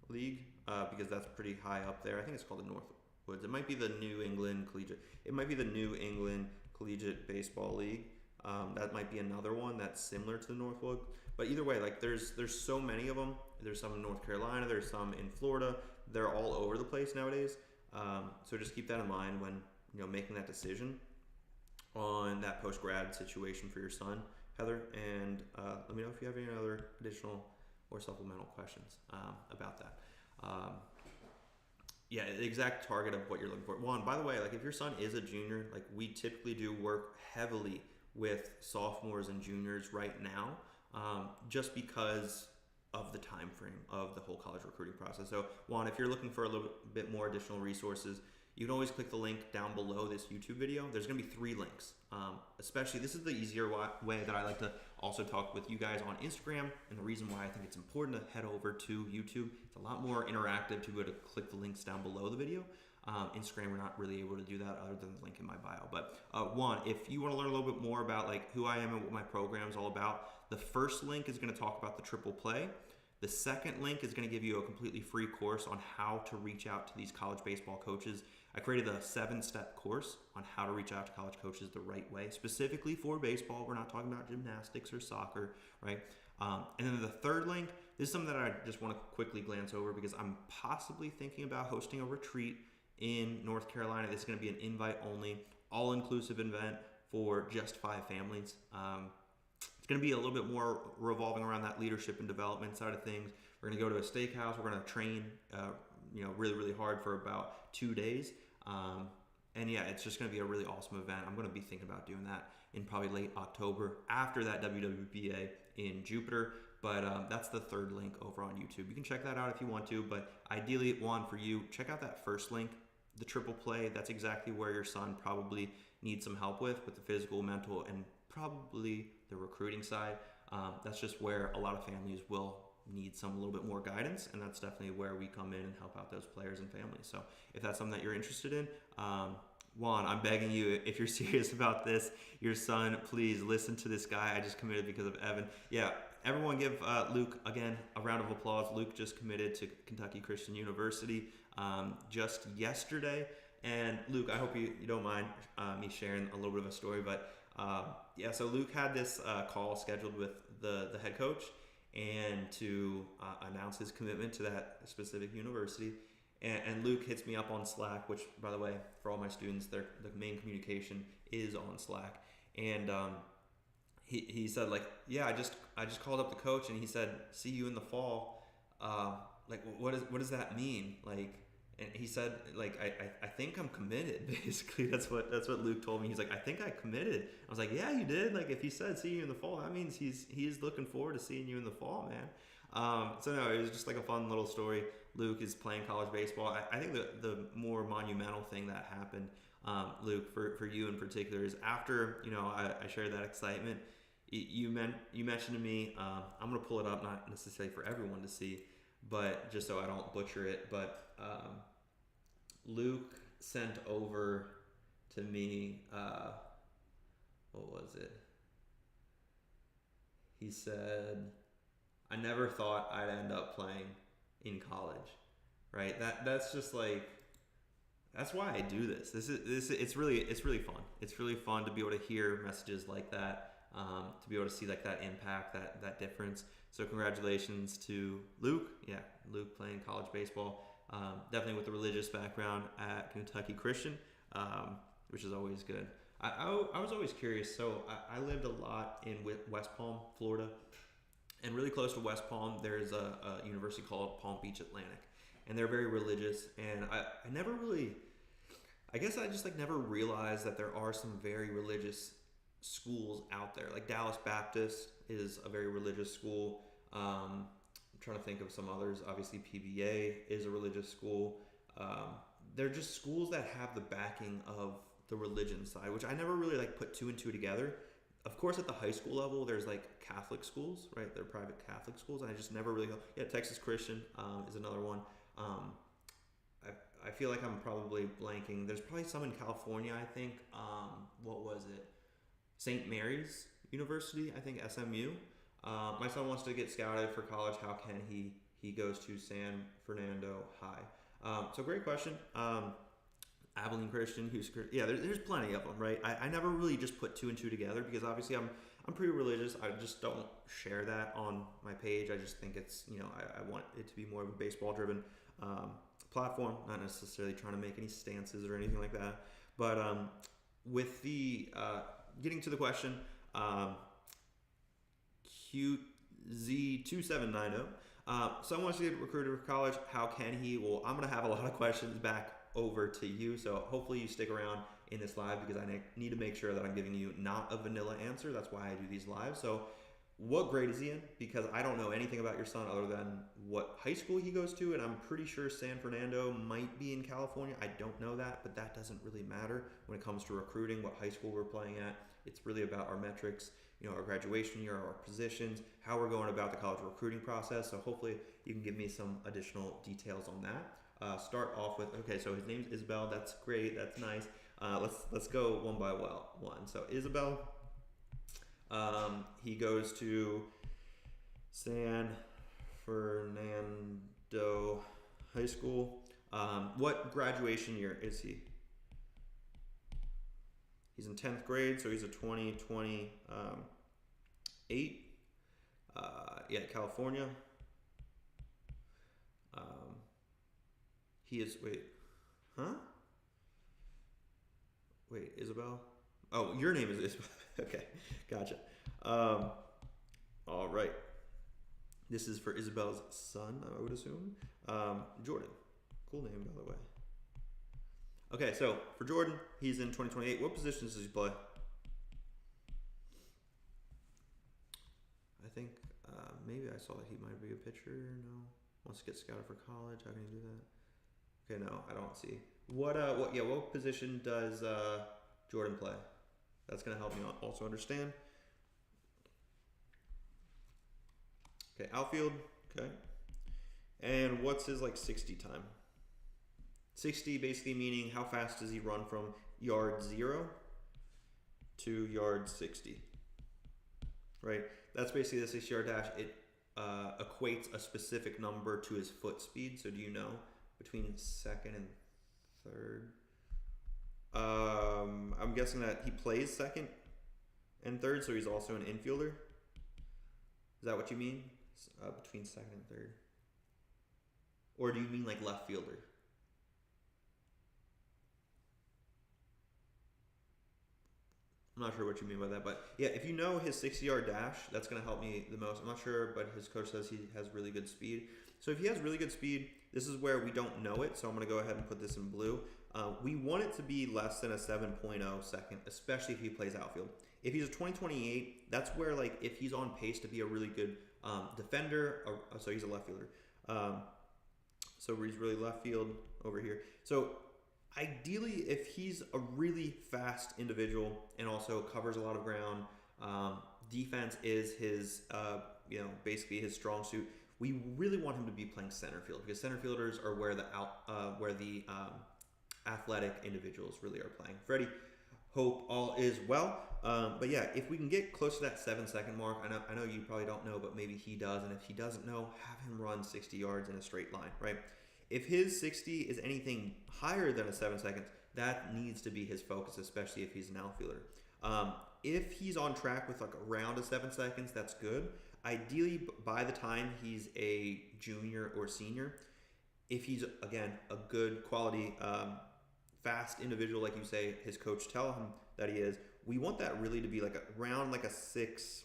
S4: League, because that's pretty high up there. I think it's called the Northwoods. It might be the New England Collegiate. It might be the New England Collegiate Baseball League. That might be another one that's similar to the Northwood. But either way, like there's so many of them. There's some in North Carolina. There's some in Florida. They're all over the place nowadays. So just keep that in mind when making that decision on that post grad situation for your son, Heather. And let me know if you have any other additional or supplemental questions about that. Yeah, the exact target of what you're looking for. One, by the way, like if your son is a junior, like we typically do work heavily with sophomores and juniors right now, just because of the time frame of the whole college recruiting process. So Juan, if you're looking for a little bit more additional resources, you can always click the link down below this YouTube video. There's gonna be 3 links. Especially, this is the easier way that I like to also talk with you guys on Instagram, and the reason why I think it's important to head over to YouTube. It's a lot more interactive to be able to click the links down below the video. Instagram, we're not really able to do that other than the link in my bio. But Juan, if you want to learn a little bit more about like who I am and what my program is all about, the first link is going to talk about the triple play. The second link is going to give you a completely free course on how to reach out to these college baseball coaches. I created a 7-step course on how to reach out to college coaches the right way, specifically for baseball. We're not talking about gymnastics or soccer, right? And then the third link, this is something that I just want to quickly glance over because I'm possibly thinking about hosting a retreat in North Carolina. This is going to be an invite-only, all-inclusive event for just 5 families. It's going to be a little bit more revolving around that leadership and development side of things. We're going to go to a steakhouse. We're going to train, really, really hard for about 2 days. And yeah, it's just going to be a really awesome event. I'm going to be thinking about doing that in probably late October after that WWBA in Jupiter. But that's the third link over on YouTube. You can check that out if you want to. But ideally, Juan, for you, check out that first link, the triple play. That's exactly where your son probably needs some help with the physical, mental, and probably the recruiting side. That's just where a lot of families will need a little bit more guidance, and that's definitely where we come in and help out those players and families. So if that's something that you're interested in, Juan, I'm begging you, if you're serious about this, your son, please listen to this guy. I just committed because of Evan. Yeah, everyone give Luke, again, a round of applause. Luke just committed to Kentucky Christian University just yesterday. And Luke, I hope you don't mind me sharing a little bit of a story, but yeah, so Luke had this call scheduled with the head coach and to announce his commitment to that specific university. And Luke hits me up on Slack, which, by the way, for all my students, the main communication is on Slack. And he said, like, yeah, I just called up the coach, and he said, see you in the fall. Like, what does that mean? Like, and he said, like, I think I'm committed. Basically, that's what Luke told me. He's like, I think I committed. I was like, yeah, you did. Like, if he said see you in the fall, that means he is looking forward to seeing you in the fall, man. So no, it was just like a fun little story. Luke is playing college baseball. I think the more monumental thing that happened, Luke, for you in particular, is after I shared that excitement. You mentioned to me. I'm gonna pull it up, not necessarily for everyone to see, but just so I don't butcher it. But Luke sent over to me. What was it? He said, I never thought I'd end up playing in college, right? That's just like, that's why I do this. It's really fun. It's really fun to be able to hear messages like that, to be able to see like that impact, that difference. So congratulations to Luke. Yeah, Luke playing college baseball, definitely with a religious background at Kentucky Christian, which is always good. I was always curious. So I lived a lot in West Palm, Florida. And really close to West Palm, there's a university called Palm Beach Atlantic, and they're very religious. And I never really, I guess I just like never realized that there are some very religious schools out there. Like Dallas Baptist is a very religious school. I'm trying to think of some others. Obviously, PBA is a religious school. They're just schools that have the backing of the religion side, which I never really like put 2 and 2 together. Of course, at the high school level, there's like Catholic schools, right? They're private Catholic schools. And I just never really, Texas Christian is another one. I feel like I'm probably blanking. There's probably some in California, I think. What was it? St. Mary's University, I think, SMU. My son wants to get scouted for college. How can he? He goes to San Fernando High. So great question. Abilene Christian, Houston Christian. Yeah, there's plenty of them, right? I never really just put 2 and 2 together because obviously I'm pretty religious. I just don't share that on my page. I just think it's, I want it to be more of a baseball-driven platform, not necessarily trying to make any stances or anything like that. But with the, getting to the question, cute Z2790. Someone wants to get recruited for college. How can he? Well, I'm going to have a lot of questions back over to you. So hopefully you stick around in this live because I need to make sure that I'm giving you not a vanilla answer. That's why I do these lives. So what grade is he in? Because I don't know anything about your son other than what high school he goes to. And I'm pretty sure San Fernando might be in California. I don't know that, but that doesn't really matter when it comes to recruiting, what high school we're playing at. It's really about our metrics, our graduation year, our positions, how we're going about the college recruiting process. So hopefully you can give me some additional details on that. Start off with, okay, so his name's Isabel. That's great. That's nice. Let's go one by one. So Isabel, he goes to San Fernando High School. What graduation year is he? He's in 10th grade, so he's a 2028. California. He is, Wait, Isabel? Oh, your name is Isabel. Okay, gotcha. All right. This is for Isabel's son, I would assume. Jordan. Cool name, by the way. Okay, so for Jordan, he's in 2028. What positions does he play? I think maybe I saw that he might be a pitcher. No, wants to get scouted for college. How can he do that? Okay, no, I don't see. What position does Jordan play? That's gonna help me also understand. Okay, outfield. Okay, and what's his 60 time? 60 basically meaning how fast does he run from yard 0 to yard 60, right? That's basically the 60-yard dash. It equates a specific number to his foot speed. So do you know between second and third? I'm guessing that he plays second and third, so he's also an infielder. Is that what you mean? Between second and third? Or do you mean left fielder? I'm not sure what you mean by that, but yeah, if you know his 60-yard dash, that's going to help me the most. I'm not sure, but his coach says he has really good speed. So if he has really good speed, this is where we don't know it, so I'm going to go ahead and put this in blue. We want it to be less than a 7.0 second, especially if he plays outfield. If he's a 2028, that's where if he's on pace to be a really good defender, so he's a left fielder. So he's really left field over here. So ideally, if he's a really fast individual and also covers a lot of ground, defense is his, basically his strong suit. We really want him to be playing center field because center fielders are where the athletic individuals really are playing. Freddie, hope all is well. But yeah, if we can get close to that 7-second mark, I know you probably don't know, but maybe he does. And if he doesn't know, have him run 60 yards in a straight line, right? If his 60 is anything higher than a 7 seconds, that needs to be his focus, especially if he's an outfielder. If he's on track with around a 7 seconds, that's good. Ideally, by the time he's a junior or senior, if he's, again, a good quality, fast individual, like you say, his coach tell him that he is, we want that really to be around a 6'4"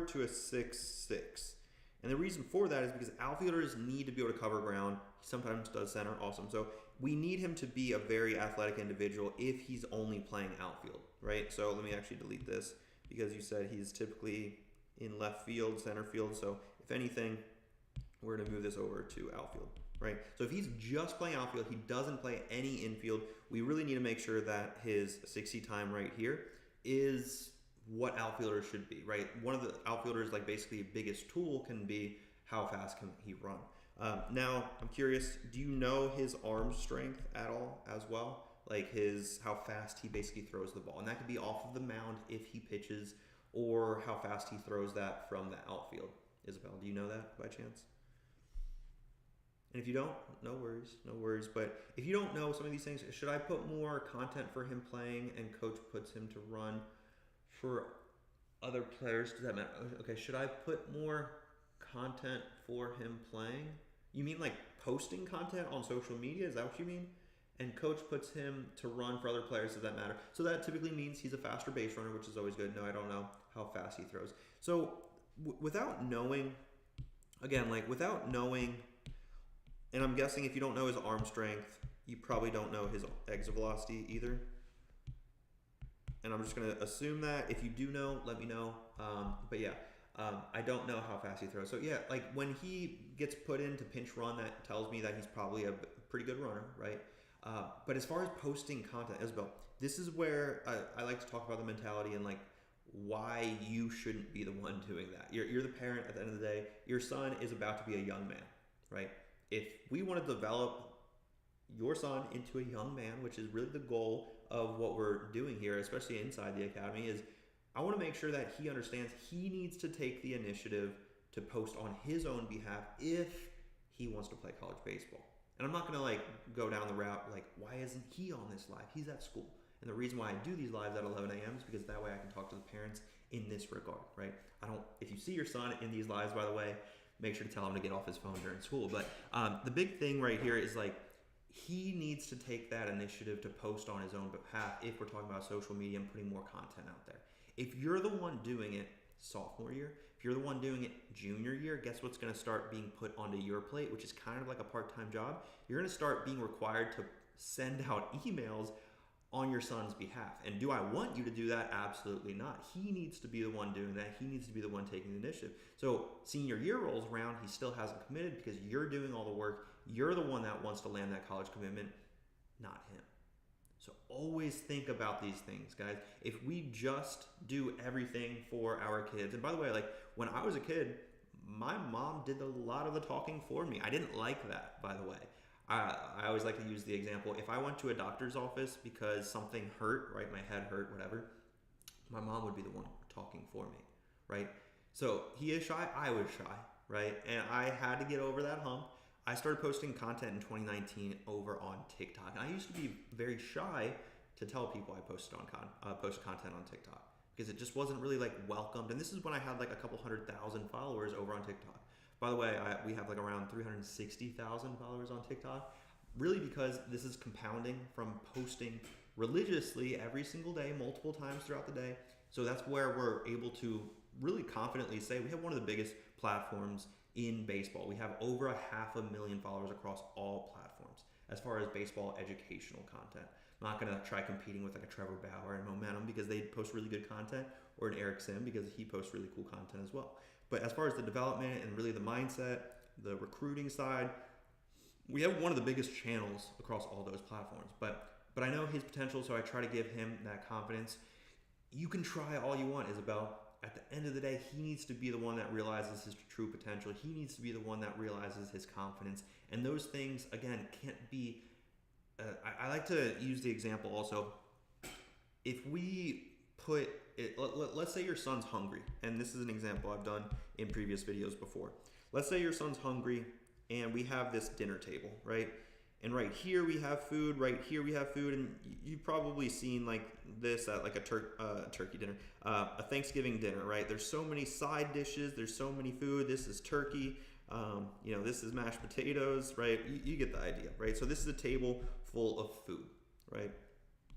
S4: to a 6'6". And the reason for that is because outfielders need to be able to cover ground. He sometimes does center, awesome. So we need him to be a very athletic individual if he's only playing outfield, right? So let me actually delete this because you said he's typically in left field, center field. So if anything, we're gonna move this over to outfield, right? So if he's just playing outfield, he doesn't play any infield, we really need to make sure that his 60 time right here is what outfielders should be, right? One of the outfielders, basically biggest tool can be how fast can he run. Now, I'm curious, do you know his arm strength at all as well? How fast he basically throws the ball. And that could be off of the mound if he pitches, or how fast he throws that from the outfield. Isabel, do you know that by chance? And if you don't, no worries. But if you don't know some of these things, should I put more content for him playing and coach puts him to run for other players? Does that matter? Okay, should I put more content for him playing? You mean posting content on social media? Is that what you mean? And coach puts him to run for other players, does that matter? So that typically means he's a faster base runner, which is always good. No, I don't know how fast he throws. So without knowing, again, like without knowing, and I'm guessing if you don't know his arm strength, you probably don't know his exit velocity either. And I'm just going to assume that. If you do know, let me know. But yeah, I don't know how fast he throws. So yeah, like when he gets put into pinch run, that tells me that he's probably a pretty good runner, right? But as far as posting content, Isabel, this is where I like to talk about the mentality and like why you shouldn't be the one doing that. You're the parent at the end of the day. Your son is about to be a young man, right? If we want to develop your son into a young man, which is really the goal of what we're doing here, especially inside the academy, is I want to make sure that he understands he needs to take the initiative to post on his own behalf if he wants to play college baseball. And I'm not going to like go down the route like, why isn't he on this live? He's at school. And the reason why I do these lives at 11 a.m. is because that way I can talk to the parents in this regard, right? If you see your son in these lives, by the way, make sure to tell him to get off his phone during school. But the big thing right here is like, he needs to take that initiative to post on his own behalf if we're talking about social media and putting more content out there. If you're the one doing it sophomore year, if you're the one doing it junior year, guess what's going to start being put onto your plate, which is kind of like a part-time job? You're going to start being required to send out emails on your son's behalf. And do I want you to do that? Absolutely not. He needs to be the one doing that. He needs to be the one taking the initiative. So senior year rolls around, he still hasn't committed because you're doing all the work. You're the one that wants to land that college commitment, not him. So always think about these things, guys. If we just do everything for our kids, and by the way, like when I was a kid, my mom did a lot of the talking for me. I didn't like that, by the way. I always like to use the example, if I went to a doctor's office because something hurt, right, my head hurt, whatever, my mom would be the one talking for me, right? So he is shy, I was shy, right? And I had to get over that hump. I started posting content in 2019 over on TikTok. And I used to be very shy to tell people I posted content on TikTok because it just wasn't really like welcomed. And this is when I had like a couple 100,000 followers over on TikTok. By the way, we have like around 360,000 followers on TikTok, really because this is compounding from posting religiously every single day, multiple times throughout the day. So that's where we're able to really confidently say we have one of the biggest platforms in baseball. We have over 500,000 followers across all platforms as far as baseball educational content. I'm not going to try competing with like a Trevor Bauer and Momentum because they post really good content, or an Eric Sim because he posts really cool content as well. But as far as the development and really the mindset, the recruiting side, we have one of the biggest channels across all those platforms. But I know his potential, so I try to give him that confidence. You can try all you want, Isabel. At the end of the day, he needs to be the one that realizes his true potential. He needs to be the one that realizes his confidence. And those things, again, can't be... I like to use the example also. If we put... let's say your son's hungry. And this is an example I've done in previous videos before. Let's say your son's hungry and we have this dinner table, right? And right here we have food, right here we have food, and you've probably seen like this at like a turkey dinner, a Thanksgiving dinner, right? There's so many side dishes, there's so many food. This is turkey, this is mashed potatoes, right? You get the idea, right? So this is a table full of food, right?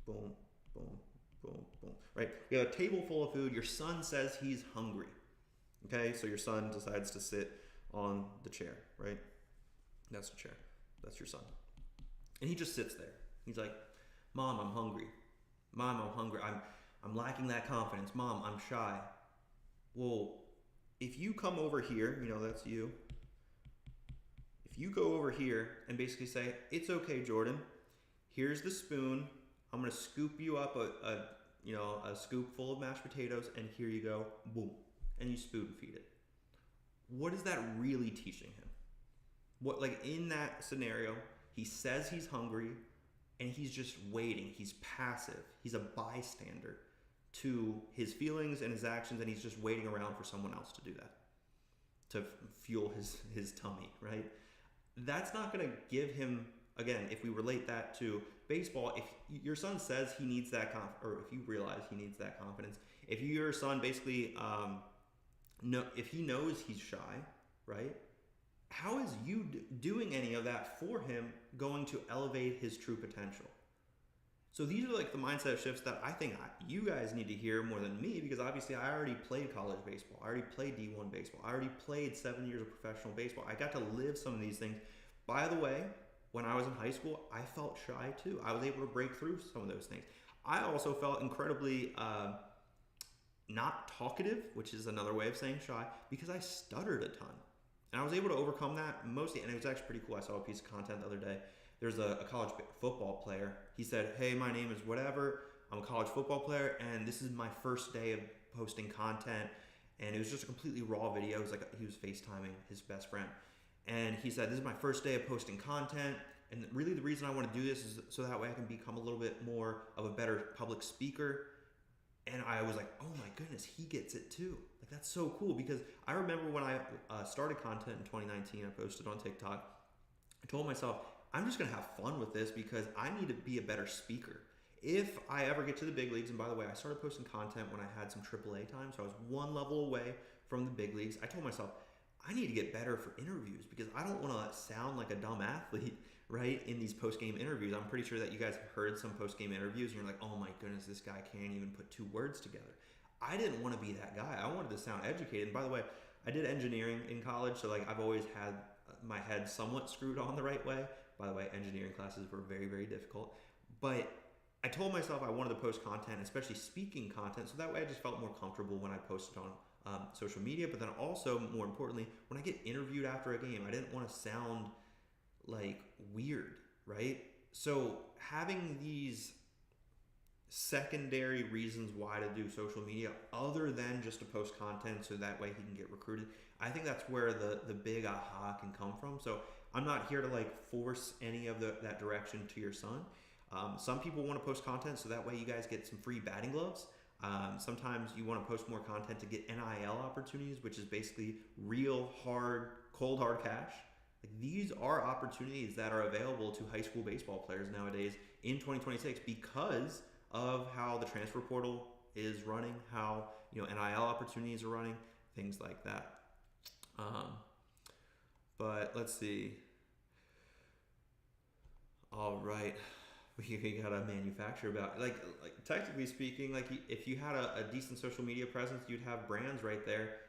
S4: Boom, boom, boom, boom, right? We have a table full of food. Your son says he's hungry, okay? So your son decides to sit on the chair, right? That's the chair. That's your son. And he just sits there. He's like, Mom, I'm hungry. Mom, I'm hungry. I'm lacking that confidence. Mom, I'm shy. Well, if you come over here, that's you. If you go over here and basically say, it's okay, Jordan. Here's the spoon. I'm going to scoop you up a scoop full of mashed potatoes, and here you go. Boom. And you spoon feed it. What is that really teaching him? What, like in that scenario, he says he's hungry and he's just waiting. He's passive. He's a bystander to his feelings and his actions, and he's just waiting around for someone else to do that, to fuel his tummy, right? That's not going to give him, again, if we relate that to baseball, if your son says he needs that or if you realize he needs that confidence, if your son basically, if he knows he's shy, right? How is you doing any of that for him going to elevate his true potential? So these are like the mindset shifts that I think you guys need to hear more than me, because obviously I already played college baseball. I already played D1 baseball. I already played 7 years of professional baseball. I got to live some of these things. By the way, when I was in high school, I felt shy too. I was able to break through some of those things. I also felt incredibly not talkative, which is another way of saying shy, because I stuttered a ton. And I was able to overcome that mostly, and it was actually pretty cool. I saw a piece of content the other day. There's a college football player. He said, hey, my name is whatever. I'm a college football player, and this is my first day of posting content. And it was just a completely raw video. It was like he was FaceTiming his best friend. And he said, this is my first day of posting content. And really the reason I want to do this is so that way I can become a little bit more of a better public speaker. And I was like, oh my goodness, he gets it too. Like, that's so cool, because I remember when I started content in 2019, I posted on TikTok. I told myself, I'm just going to have fun with this because I need to be a better speaker. If I ever get to the big leagues, and by the way, I started posting content when I had some AAA time, so I was one level away from the big leagues. I told myself, I need to get better for interviews because I don't want to sound like a dumb athlete, right, in these post-game interviews. I'm pretty sure that you guys have heard some post-game interviews and you're like, oh my goodness, this guy can't even put 2 words together. I didn't want to be that guy. I wanted to sound educated. And by the way, I did engineering in college, so like I've always had my head somewhat screwed on the right way. By the way, engineering classes were very, very difficult. But I told myself I wanted to post content, especially speaking content, so that way I just felt more comfortable when I posted on social media. But then also, more importantly, when I get interviewed after a game, I didn't want to sound like weird, right? So having these secondary reasons why to do social media other than just to post content so that way he can get recruited, I think that's where the big aha can come from. So I'm not here to like force any of that direction to your son. Some people want to post content so that way you guys get some free batting gloves. Sometimes you want to post more content to get NIL opportunities, which is basically real hard, cold hard cash. Like, these are opportunities that are available to high school baseball players nowadays in 2026 because of how the transfer portal is running, how NIL opportunities are running, things like that. But let's see. All right. We got a manufacturer about like technically speaking, like if you had a decent social media presence, you'd have brands right there,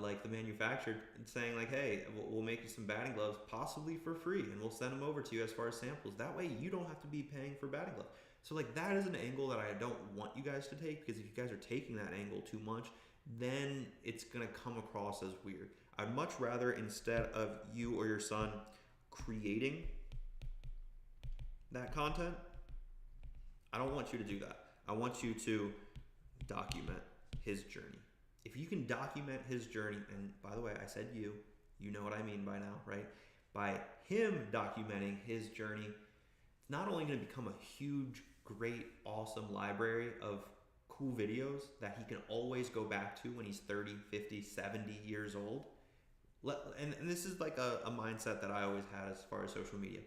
S4: like the manufacturer saying like, hey, we'll make you some batting gloves possibly for free and we'll send them over to you as far as samples. That way you don't have to be paying for batting gloves. So like that is an angle that I don't want you guys to take, because if you guys are taking that angle too much, then it's going to come across as weird. I'd much rather, instead of you or your son creating that content, I don't want you to do that. I want you to document his journey. If you can document his journey, and by the way, I said you know what I mean by now, right? By him documenting his journey, it's not only going to become a huge, great, awesome library of cool videos that he can always go back to when he's 30, 50, 70 years old. And this is like a mindset that I always had as far as social media.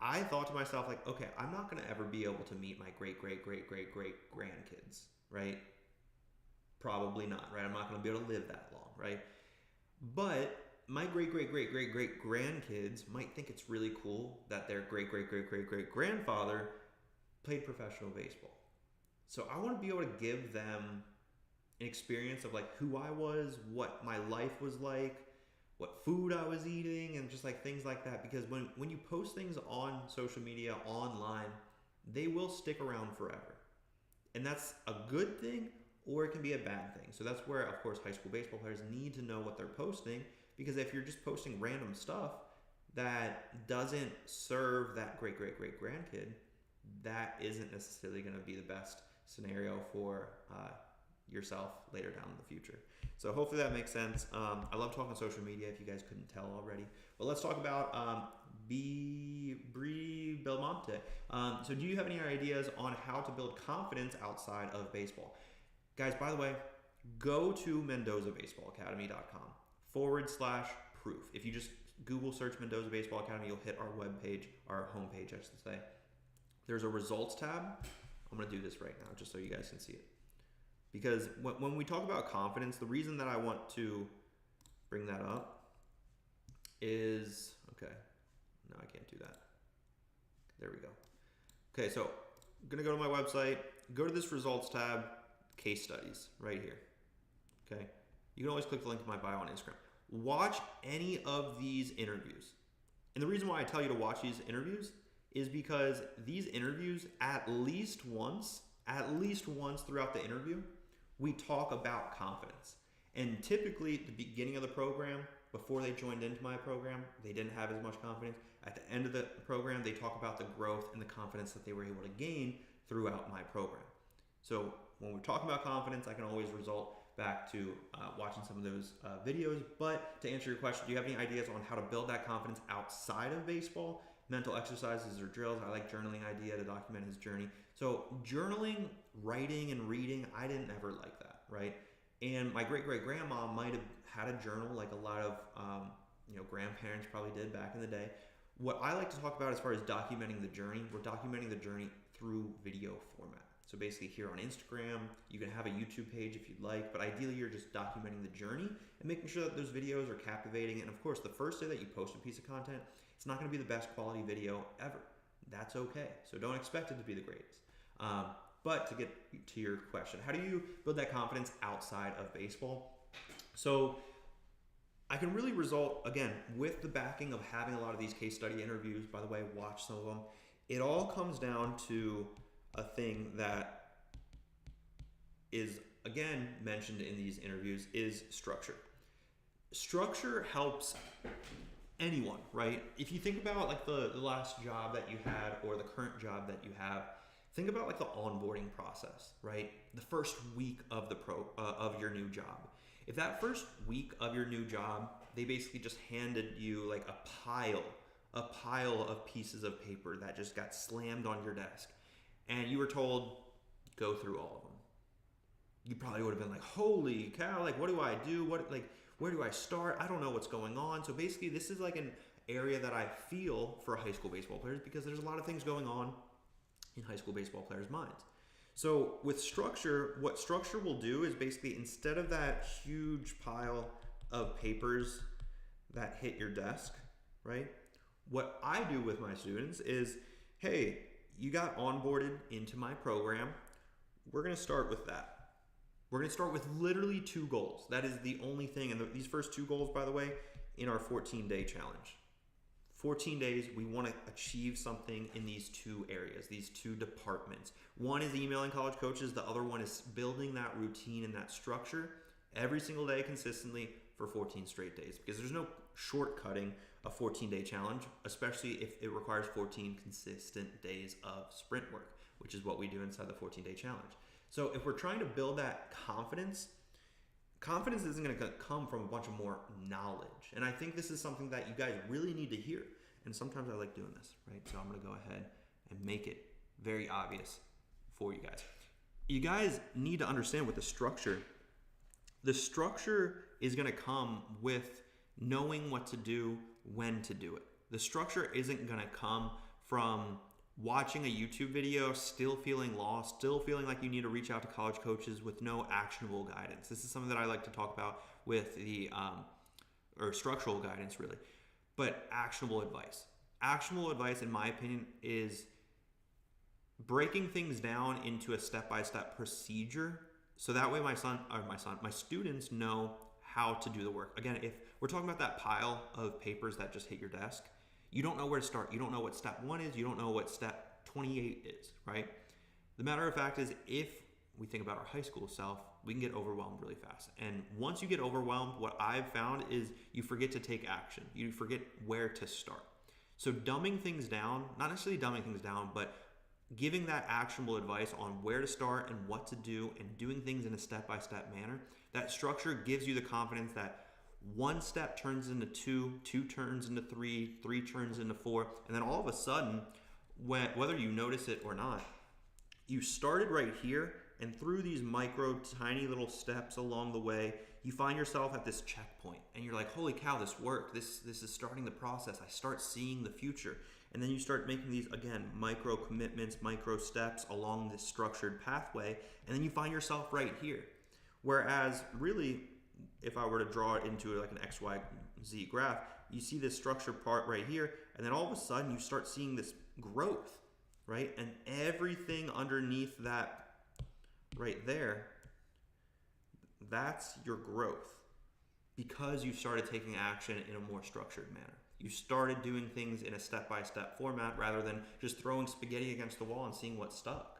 S4: I thought to myself, like, okay, I'm not going to ever be able to meet my great grandkids, right? Probably not, right? I'm not going to be able to live that long, right? But my great grandkids might think it's really cool that their great grandfather played professional baseball. So I want to be able to give them an experience of like who I was, what my life was like, what food I was eating, and just like things like that. Because when you post things on social media, online, they will stick around forever. And that's a good thing, or it can be a bad thing. So that's where, of course, high school baseball players need to know what they're posting, because if you're just posting random stuff that doesn't serve that great grandkid, that isn't necessarily going to be the best scenario for yourself later down in the future. So hopefully that makes sense. I love talking social media, if you guys couldn't tell already. But let's talk about Brie Belmonte. So do you have any ideas on how to build confidence outside of baseball? Guys, by the way, go to MendozABaseballAcademy.com/proof. If you just Google search Mendoza Baseball Academy, you'll hit our webpage, our homepage, I should say. There's a results tab. I'm going to do this right now just so you guys can see it. Because when we talk about confidence, the reason that I want to bring that up is, okay, no, I can't do that. There we go. Okay, so I'm going to go to my website, go to this results tab, case studies right here. Okay. You can always click the link in my bio on Instagram. Watch any of these interviews. And the reason why I tell you to watch these interviews is because these interviews, at least once throughout the interview, we talk about confidence. And typically at the beginning of the program, before they joined into my program, they didn't have as much confidence. At the end of the program, they talk about the growth and the confidence that they were able to gain throughout my program. So when we're talking about confidence, I can always result back to watching some of those videos. But to answer your question, do you have any ideas on how to build that confidence outside of baseball? Mental exercises or drills. I like journaling idea to document his journey. So journaling, writing, and reading, I didn't ever like that, right? And my great-great-grandma might have had a journal like a lot of grandparents probably did back in the day. What I like to talk about as far as documenting the journey, we're documenting the journey through video format. So basically here on Instagram, you can have a YouTube page if you'd like, but ideally you're just documenting the journey and making sure that those videos are captivating. And of course, the first day that you post a piece of content, it's not going to be the best quality video ever. That's okay. So don't expect it to be the greatest. But to get to your question, how do you build that confidence outside of baseball? So I can really result, again, with the backing of having a lot of these case study interviews. By the way, watch some of them. It all comes down to a thing that is, again, mentioned in these interviews is structure. Structure helps anyone, right? If you think about like the last job that you had or the current job that you have, think about like the onboarding process, right? The first week of of your new job. If that first week of your new job, they basically just handed you like a pile of pieces of paper that just got slammed on your desk, and you were told, go through all of them. You probably would have been like, holy cow, like what do I do? Where do I start? I don't know what's going on. So basically this is like an area that I feel for high school baseball players because there's a lot of things going on in high school baseball players' minds. So with structure, what structure will do is basically instead of that huge pile of papers that hit your desk, right? What I do with my students is, hey, you got onboarded into my program. We're going to start with that. We're going to start with literally 2 goals. That is the only thing. And these first 2 goals, by the way, in our 14-day challenge. 14 days, we want to achieve something in these 2 areas, these 2 departments. One is emailing college coaches. The other one is building that routine and that structure every single day consistently for 14 straight days. Because there's no shortcutting a 14-day challenge, especially if it requires 14 consistent days of sprint work, which is what we do inside the 14-day challenge. So if we're trying to build that confidence isn't going to come from a bunch of more knowledge. And I think this is something that you guys really need to hear. And sometimes I like doing this, right? So I'm going to go ahead and make it very obvious for you guys. You guys need to understand with the structure is going to come with knowing what to do, when to do it. The structure isn't going to come from watching a YouTube video, still feeling lost, still feeling like you need to reach out to college coaches with no actionable guidance. This is something that I like to talk about with the, or structural guidance really, but actionable advice. Actionable advice, in my opinion, is breaking things down into a step-by-step procedure. So that way my students know how to do the work. Again, if we're talking about that pile of papers that just hit your desk, you don't know where to start. You don't know what step 1 is. You don't know what step 28 is, right? The matter of fact is, if we think about our high school self, we can get overwhelmed really fast. And once you get overwhelmed, what I've found is you forget to take action. You forget where to start. So dumbing things down, not necessarily dumbing things down, but giving that actionable advice on where to start and what to do and doing things in a step-by-step manner, that structure gives you the confidence that 1 step turns into 2, 2 turns into 3, 3 turns into 4, and then all of a sudden, whether you notice it or not, you started right here, and through these micro, tiny little steps along the way, you find yourself at this checkpoint, and you're like, holy cow, this worked. This is starting the process. I start seeing the future. And then you start making these, again, micro commitments, micro steps along this structured pathway, and then you find yourself right here. Whereas, really, if I were to draw it into like an X, Y, Z graph, you see this structure part right here, and then all of a sudden you start seeing this growth, right? And everything underneath that right there, that's your growth, because you started taking action in a more structured manner. You started doing things in a step-by-step format rather than just throwing spaghetti against the wall and seeing what stuck.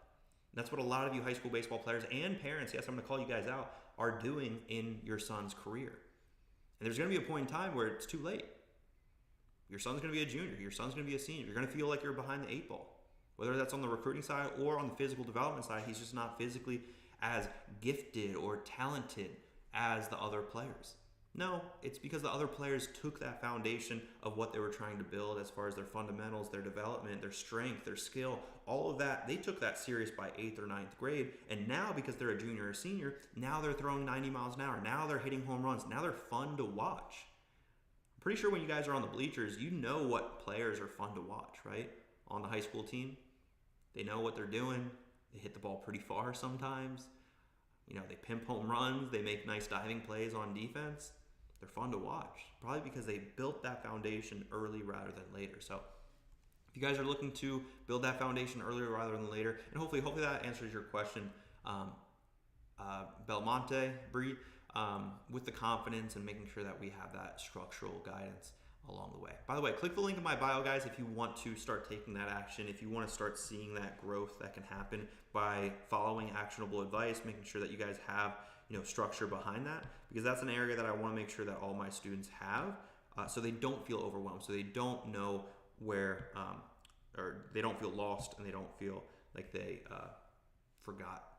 S4: That's what a lot of you high school baseball players and parents, yes, I'm going to call you guys out, are doing in your son's career. And there's going to be a point in time where it's too late. Your son's going to be a junior. Your son's going to be a senior. You're going to feel like you're behind the 8 ball. Whether that's on the recruiting side or on the physical development side, he's just not physically as gifted or talented as the other players. No, it's because the other players took that foundation of what they were trying to build as far as their fundamentals, their development, their strength, their skill, all of that. They took that serious by 8th or 9th grade. And now, because they're a junior or senior, now they're throwing 90 miles an hour. Now they're hitting home runs. Now they're fun to watch. I'm pretty sure when you guys are on the bleachers, you know what players are fun to watch, right? On the high school team, they know what they're doing. They hit the ball pretty far sometimes. You know, they pimp home runs. They make nice diving plays on defense. They're fun to watch, probably because they built that foundation early rather than later. So if you guys are looking to build that foundation earlier rather than later, and hopefully that answers your question, Belmonte, Bree, with the confidence and making sure that we have that structural guidance along the way. By the way, click the link in my bio, guys, if you want to start taking that action, if you want to start seeing that growth that can happen by following actionable advice, making sure that you guys have structure behind that, because that's an area that I want to make sure that all my students have, so they don't feel overwhelmed, so they don't know where, or they don't feel lost, and they don't feel like they forgot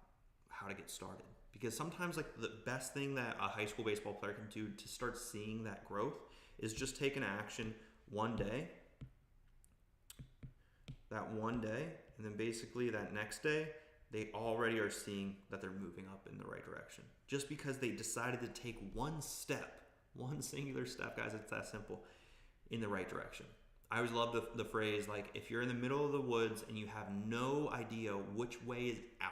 S4: how to get started. Because sometimes, like, the best thing that a high school baseball player can do to start seeing that growth is just take an action one day, and then basically that next day, they already are seeing that they're moving up in the right direction. Just because they decided to take one step, one singular step, guys, it's that simple, in the right direction. I always love the phrase, like, if you're in the middle of the woods and you have no idea which way is out.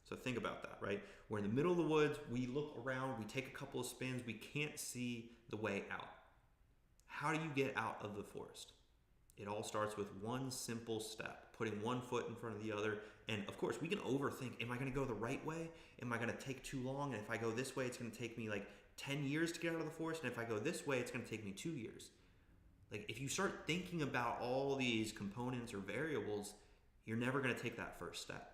S4: So think about that, right? We're in the middle of the woods, we look around, we take a couple of spins, we can't see the way out. How do you get out of the forest? It all starts with one simple step, putting one foot in front of the other. And of course, we can overthink, am I going to go the right way? Am I going to take too long? And if I go this way, it's going to take me like 10 years to get out of the forest. And if I go this way, it's going to take me 2 years. Like, if you start thinking about all these components or variables, you're never going to take that first step.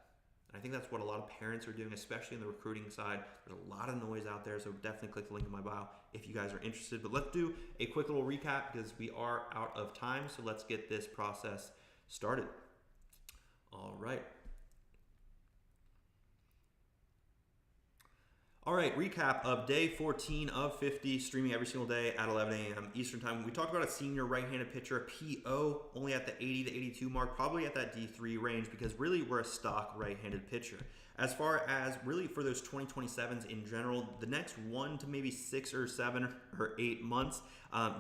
S4: And I think that's what a lot of parents are doing, especially in the recruiting side. There's a lot of noise out there, so definitely click the link in my bio if you guys are interested. But let's do a quick little recap because we are out of time, so let's get this process started. All right. All right, recap of day 14 of 50, streaming every single day at 11 a.m. Eastern time. We talked about a senior right-handed pitcher, a PO, only at the 80 to 82 mark, probably at that D3 range, because really we're a stock right-handed pitcher. As far as really for those 2027s in general, the next 1 to maybe 6 or 7 or 8 months,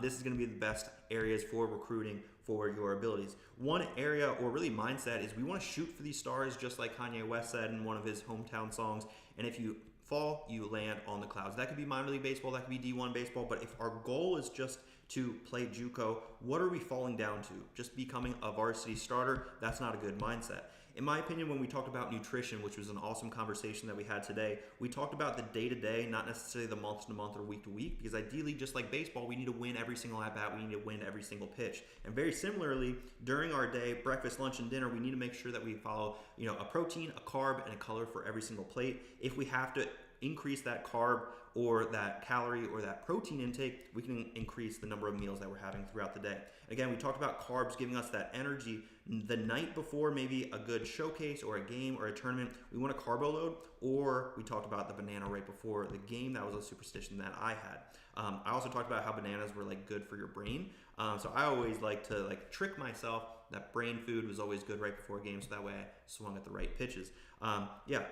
S4: this is going to be the best areas for recruiting for your abilities. One area, or really mindset, is we want to shoot for these stars, just like Kanye West said in one of his hometown songs. And if you fall, you land on the clouds. That could be minor league baseball, that could be D1 baseball, but if our goal is just to play JUCO, what are we falling down to? Just becoming a varsity starter? That's not a good mindset. In my opinion, when we talked about nutrition, which was an awesome conversation that we had today, we talked about the day-to-day, not necessarily the month-to-month or week-to-week, because ideally, just like baseball, we need to win every single at-bat, we need to win every single pitch. And very similarly, during our day, breakfast, lunch, and dinner, we need to make sure that we follow, a protein, a carb, and a color for every single plate. If we have to increase that carb or that calorie or that protein intake, we can increase the number of meals that we're having throughout the day. Again, we talked about carbs giving us that energy the night before maybe a good showcase or a game or a tournament. We want a carbo load, or we talked about the banana right before the game. That was a superstition that I had. I also talked about how bananas were like good for your brain. So I always like to trick myself that brain food was always good right before a game, so that way I swung at the right pitches.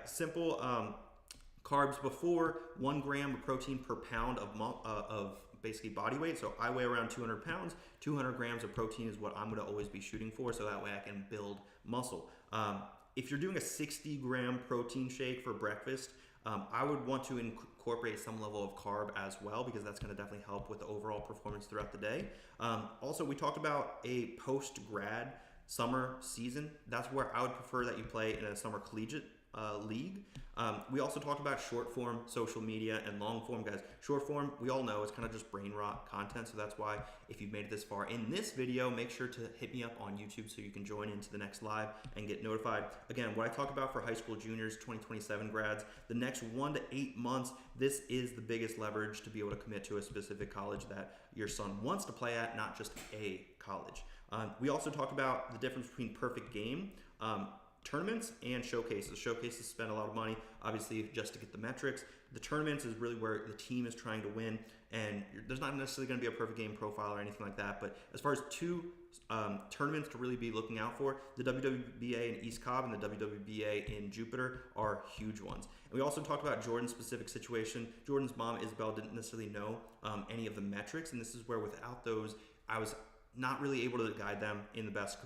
S4: Simple carbs before, 1 gram of protein per pound of basically body weight. So I weigh around 200 pounds. 200 grams of protein is what I'm going to always be shooting for, so that way I can build muscle. If you're doing a 60-gram protein shake for breakfast, I would want to incorporate some level of carb as well, because that's going to definitely help with the overall performance throughout the day. Also, we talked about a post-grad summer season, that's where I would prefer that you play in a summer collegiate league. We also talked about short form social media and long form, guys. Short form, we all know, it's kind of just brain rot content, so that's why if you've made it this far in this video, make sure to hit me up on YouTube so you can join into the next live and get notified. Again, what I talk about for high school juniors, 2027 grads, the next 1 to 8 months, this is the biggest leverage to be able to commit to a specific college that your son wants to play at, not just a college. We also talked about the difference between perfect game, tournaments and showcases. Showcases spend a lot of money, obviously, just to get the metrics. The tournaments is really where the team is trying to win, and there's not necessarily going to be a perfect game profile or anything like that, but as far as two tournaments to really be looking out for, the WWBA in East Cobb and the WWBA in Jupiter are huge ones. And we also talked about Jordan's specific situation. Jordan's mom, Isabel, didn't necessarily know any of the metrics, and this is where without those, I was not really able to guide them in the best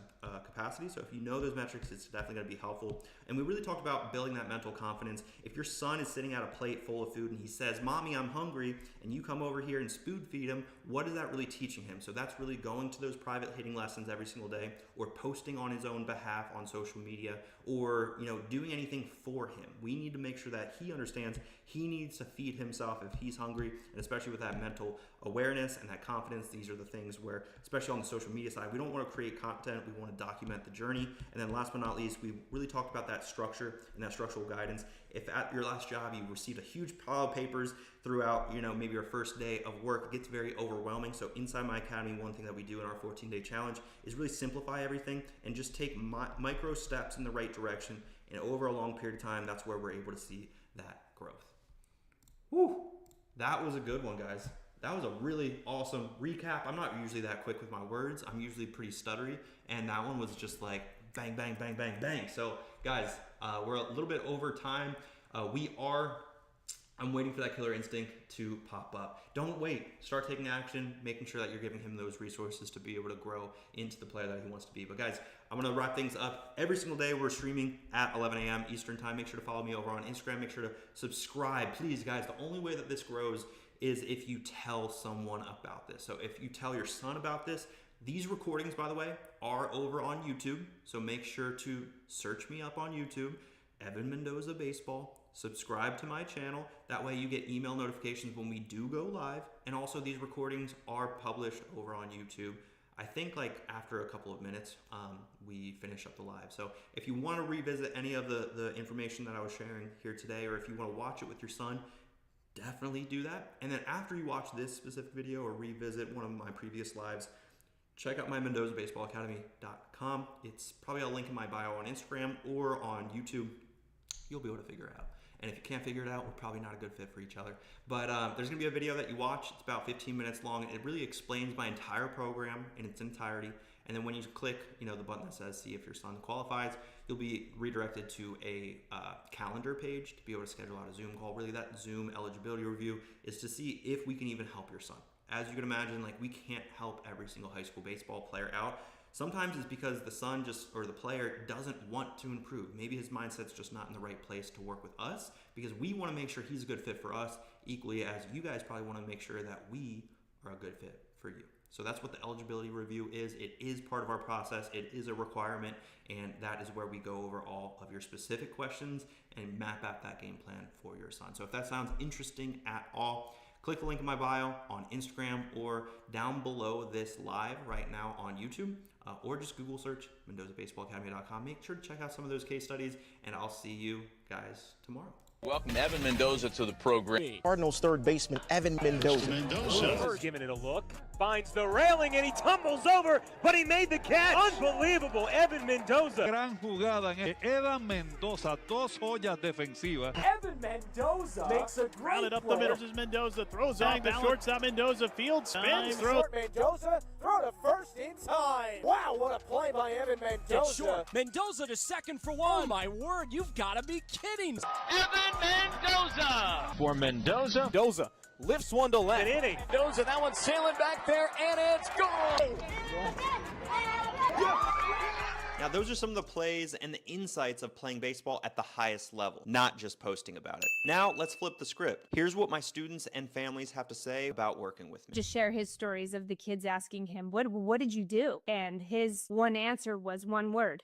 S4: capacity. So if you know those metrics, it's definitely going to be helpful. And we really talked about building that mental confidence. If your son is sitting at a plate full of food and he says, "Mommy, I'm hungry," and you come over here and spoon feed him, what is that really teaching him? So that's really going to those private hitting lessons every single day, or posting on his own behalf on social media, or doing anything for him. We need to make sure that he understands he needs to feed himself if he's hungry, and especially with that mental awareness and that confidence. These are the things where, especially on the social media side, we don't want to create content, we want to document the journey. And then last but not least, we really talked about that structure and that structural guidance. If at your last job you received a huge pile of papers throughout maybe your first day of work, it gets very overwhelming. So inside my academy, one thing that we do in our 14-day challenge is really simplify everything and just take micro steps in the right direction, and over a long period of time, that's where we're able to see that growth. Whew, that was a good one, guys. That was a really awesome recap. I'm not usually that quick with my words. I'm usually pretty stuttery, and that one was just like bang, bang, bang, bang, bang. So guys, we're a little bit over time. I'm waiting for that killer instinct to pop up. Don't wait. Start taking action, making sure that you're giving him those resources to be able to grow into the player that he wants to be. But guys, I'm going to wrap things up. Every single day we're streaming at 11 a.m. Eastern time. Make sure to follow me over on Instagram. Make sure to subscribe. Please, guys, the only way that this grows is if you tell someone about this. So if you tell your son about this, these recordings, by the way, are over on YouTube. So make sure to search me up on YouTube, Evan Mendoza Baseball. Subscribe to my channel. That way you get email notifications when we do go live. And also these recordings are published over on YouTube. I think like after a couple of minutes, we finish up the live. So if you want to revisit any of the information that I was sharing here today, or if you want to watch it with your son, definitely do that. And then after you watch this specific video or revisit one of my previous lives, check out my MendozABaseballAcademy.com. It's probably a link in my bio on Instagram or on YouTube. You'll be able to figure it out. And if you can't figure it out, we're probably not a good fit for each other. But there's going to be a video that you watch. It's about 15 minutes long. It really explains my entire program in its entirety. And then when you click, the button that says "See if your son qualifies," you'll be redirected to a calendar page to be able to schedule out a Zoom call. Really, that Zoom eligibility review is to see if we can even help your son. As you can imagine, we can't help every single high school baseball player out. Sometimes it's because the son or the player doesn't want to improve. Maybe his mindset's just not in the right place to work with us, because we want to make sure he's a good fit for us equally as you guys probably want to make sure that we are a good fit for you. So that's what the eligibility review is. It is part of our process. It is a requirement, and that is where we go over all of your specific questions and map out that game plan for your son. So if that sounds interesting at all, click the link in my bio on Instagram or down below this live right now on YouTube, or just Google search MendozABaseballAcademy.com. Make sure to check out some of those case studies, and I'll see you guys tomorrow.
S19: Welcome Evan Mendoza to the program.
S20: Cardinals third baseman Evan Mendoza.
S1: Giving it a look, finds the railing and he tumbles over, but he made the catch. Unbelievable, Evan Mendoza.
S21: Gran jugada en Evan Mendoza, dos joyas defensivas.
S1: Evan Mendoza makes a great
S22: up the middle. Mendoza throws on the shortstop. Mendoza field spins.
S1: Mendoza throw to first in time. Wow, what a play by Evan Mendoza. Short. Mendoza to second for one. Oh my word, you've got to be kidding.
S2: Evan Mendoza.
S1: For Mendoza lifts one to left. An inning. Mendoza, that one's sailing back there, and it's gone.
S4: Now, those are some of the plays and the insights of playing baseball at the highest level, not just posting about it. Now, let's flip the script. Here's what my students and families have to say about working with me.
S5: Just share his stories of the kids asking him, what did you do? And his one answer was one word: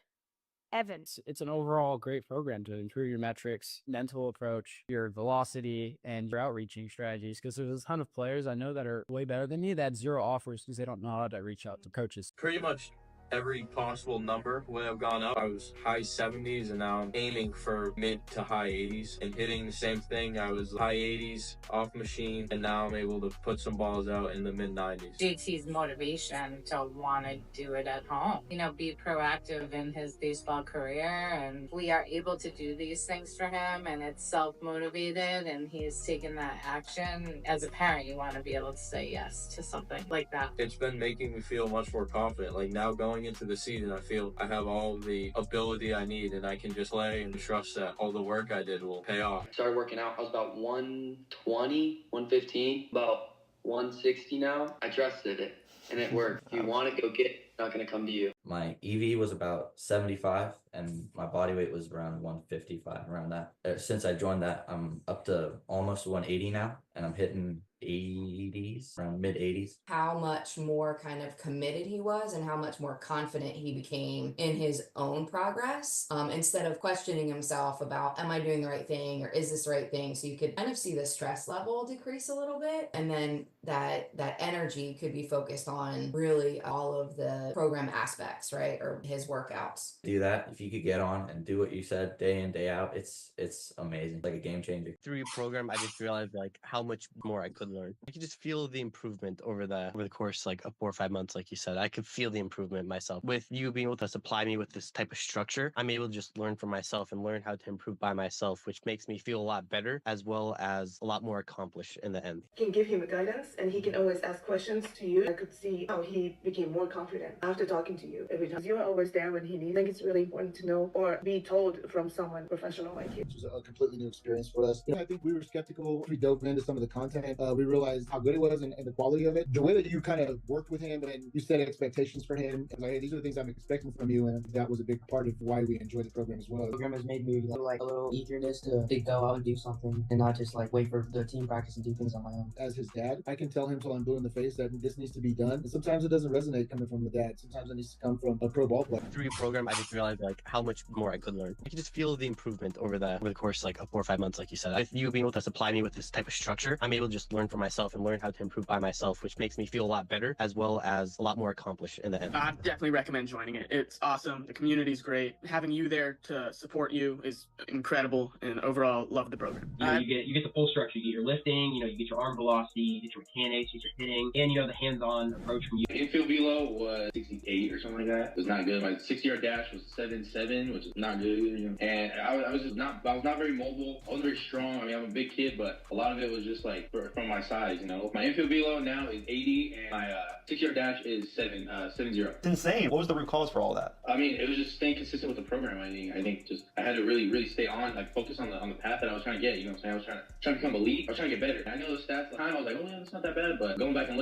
S5: Evan.
S6: It's an overall great program to improve your metrics, mental approach, your velocity, and your outreaching strategies. Because there's a ton of players I know that are way better than me that had 0 offers because they don't know how to reach out to coaches.
S7: Pretty much every possible number when I've gone up. I was high 70s and now I'm aiming for mid to high 80s and hitting the same thing. I was high 80s off machine and now I'm able to put some balls out in the mid 90s.
S8: JT's motivation to want to do it at home, be proactive in his baseball career, and we are able to do these things for him, and it's self-motivated and he's taken that action. As a parent, you want to be able to say yes to something like that.
S7: It's been making me feel much more confident. Like now going into the season, I feel I have all the ability I need and I can just play and trust that all the work I did will pay off.
S9: Started working out, I was about 120, 115, about 160 now. I trusted it and it worked. If you want to go get it, it's not going to come to you.
S10: My EV was about 75 and my body weight was around 155, around that. Since I joined that, I'm up to almost 180 now and I'm hitting 80s, around mid 80s.
S11: How much more kind of committed he was and how much more confident he became in his own progress, instead of questioning himself about, am I doing the right thing or is this the right thing? So you could kind of see the stress level decrease a little bit, and then that energy could be focused on really all of the program aspects, right? Or his workouts.
S10: Do that. If you could get on and do what you said day in, day out, it's amazing. Like a game changer.
S12: Through your program, I just realized like how much more I could learn. I could just feel the improvement over the course like of 4 or 5 months, like you said. I could feel the improvement myself. With you being able to supply me with this type of structure, I'm able to just learn for myself and learn how to improve by myself, which makes me feel a lot better as well as a lot more accomplished in the end.
S13: You can give him guidance and he can always ask questions to you. I could see how he became more confident after talking to you every time. You are always there when he needs. I think it's really important to know or be told from someone professional like you.
S14: Which was a completely new experience for us. I think we were skeptical. We dove into some of the content. We realized how good it was and the quality of it. The way that you kind of worked with him and you set expectations for him. And like, hey, these are the things I'm expecting from you. And that was a big part of why we enjoyed the program as well.
S15: The program has made me like a little eagerness to go out and do something and not just like wait for the team practice and do things on my own.
S14: As his dad, I can tell him till I'm blue in the face that this needs to be done. And sometimes it doesn't resonate coming from the dad. Sometimes it needs to come from a pro ball player.
S12: Through your program, I just realized like how much more I could learn. I could just feel the improvement over the course like of 4 or 5 months, like you said. With you being able to supply me with this type of structure, I'm able to just learn for myself and learn how to improve by myself, which makes me feel a lot better as well as a lot more accomplished in the end.
S16: I definitely recommend joining it. It's awesome. The community's great. Having you there to support you is incredible, and overall love the program.
S17: You get the full structure. You get your lifting, you get your arm velocity, you get your mechanics, you get your hitting, and the hands-on approach from you.
S18: Infield velo was 68 or something like that. It was not good. My 60-yard dash was 7.7, which is not good. And I was not very mobile. I wasn't very strong. I mean, I'm a big kid, but a lot of it was just like from my size. My infield velo now is 80, and my 6-yard dash is 7.0.
S4: It's insane. What was the root cause for all that?
S18: I mean, it was just staying consistent with the program. I think just I had to really stay on, like focus on the path that I was trying to get. You know what I'm saying? I was trying to become elite. I was trying to get better. I know the stats. At the time, I was like, oh yeah, that's not that bad. But going back and looking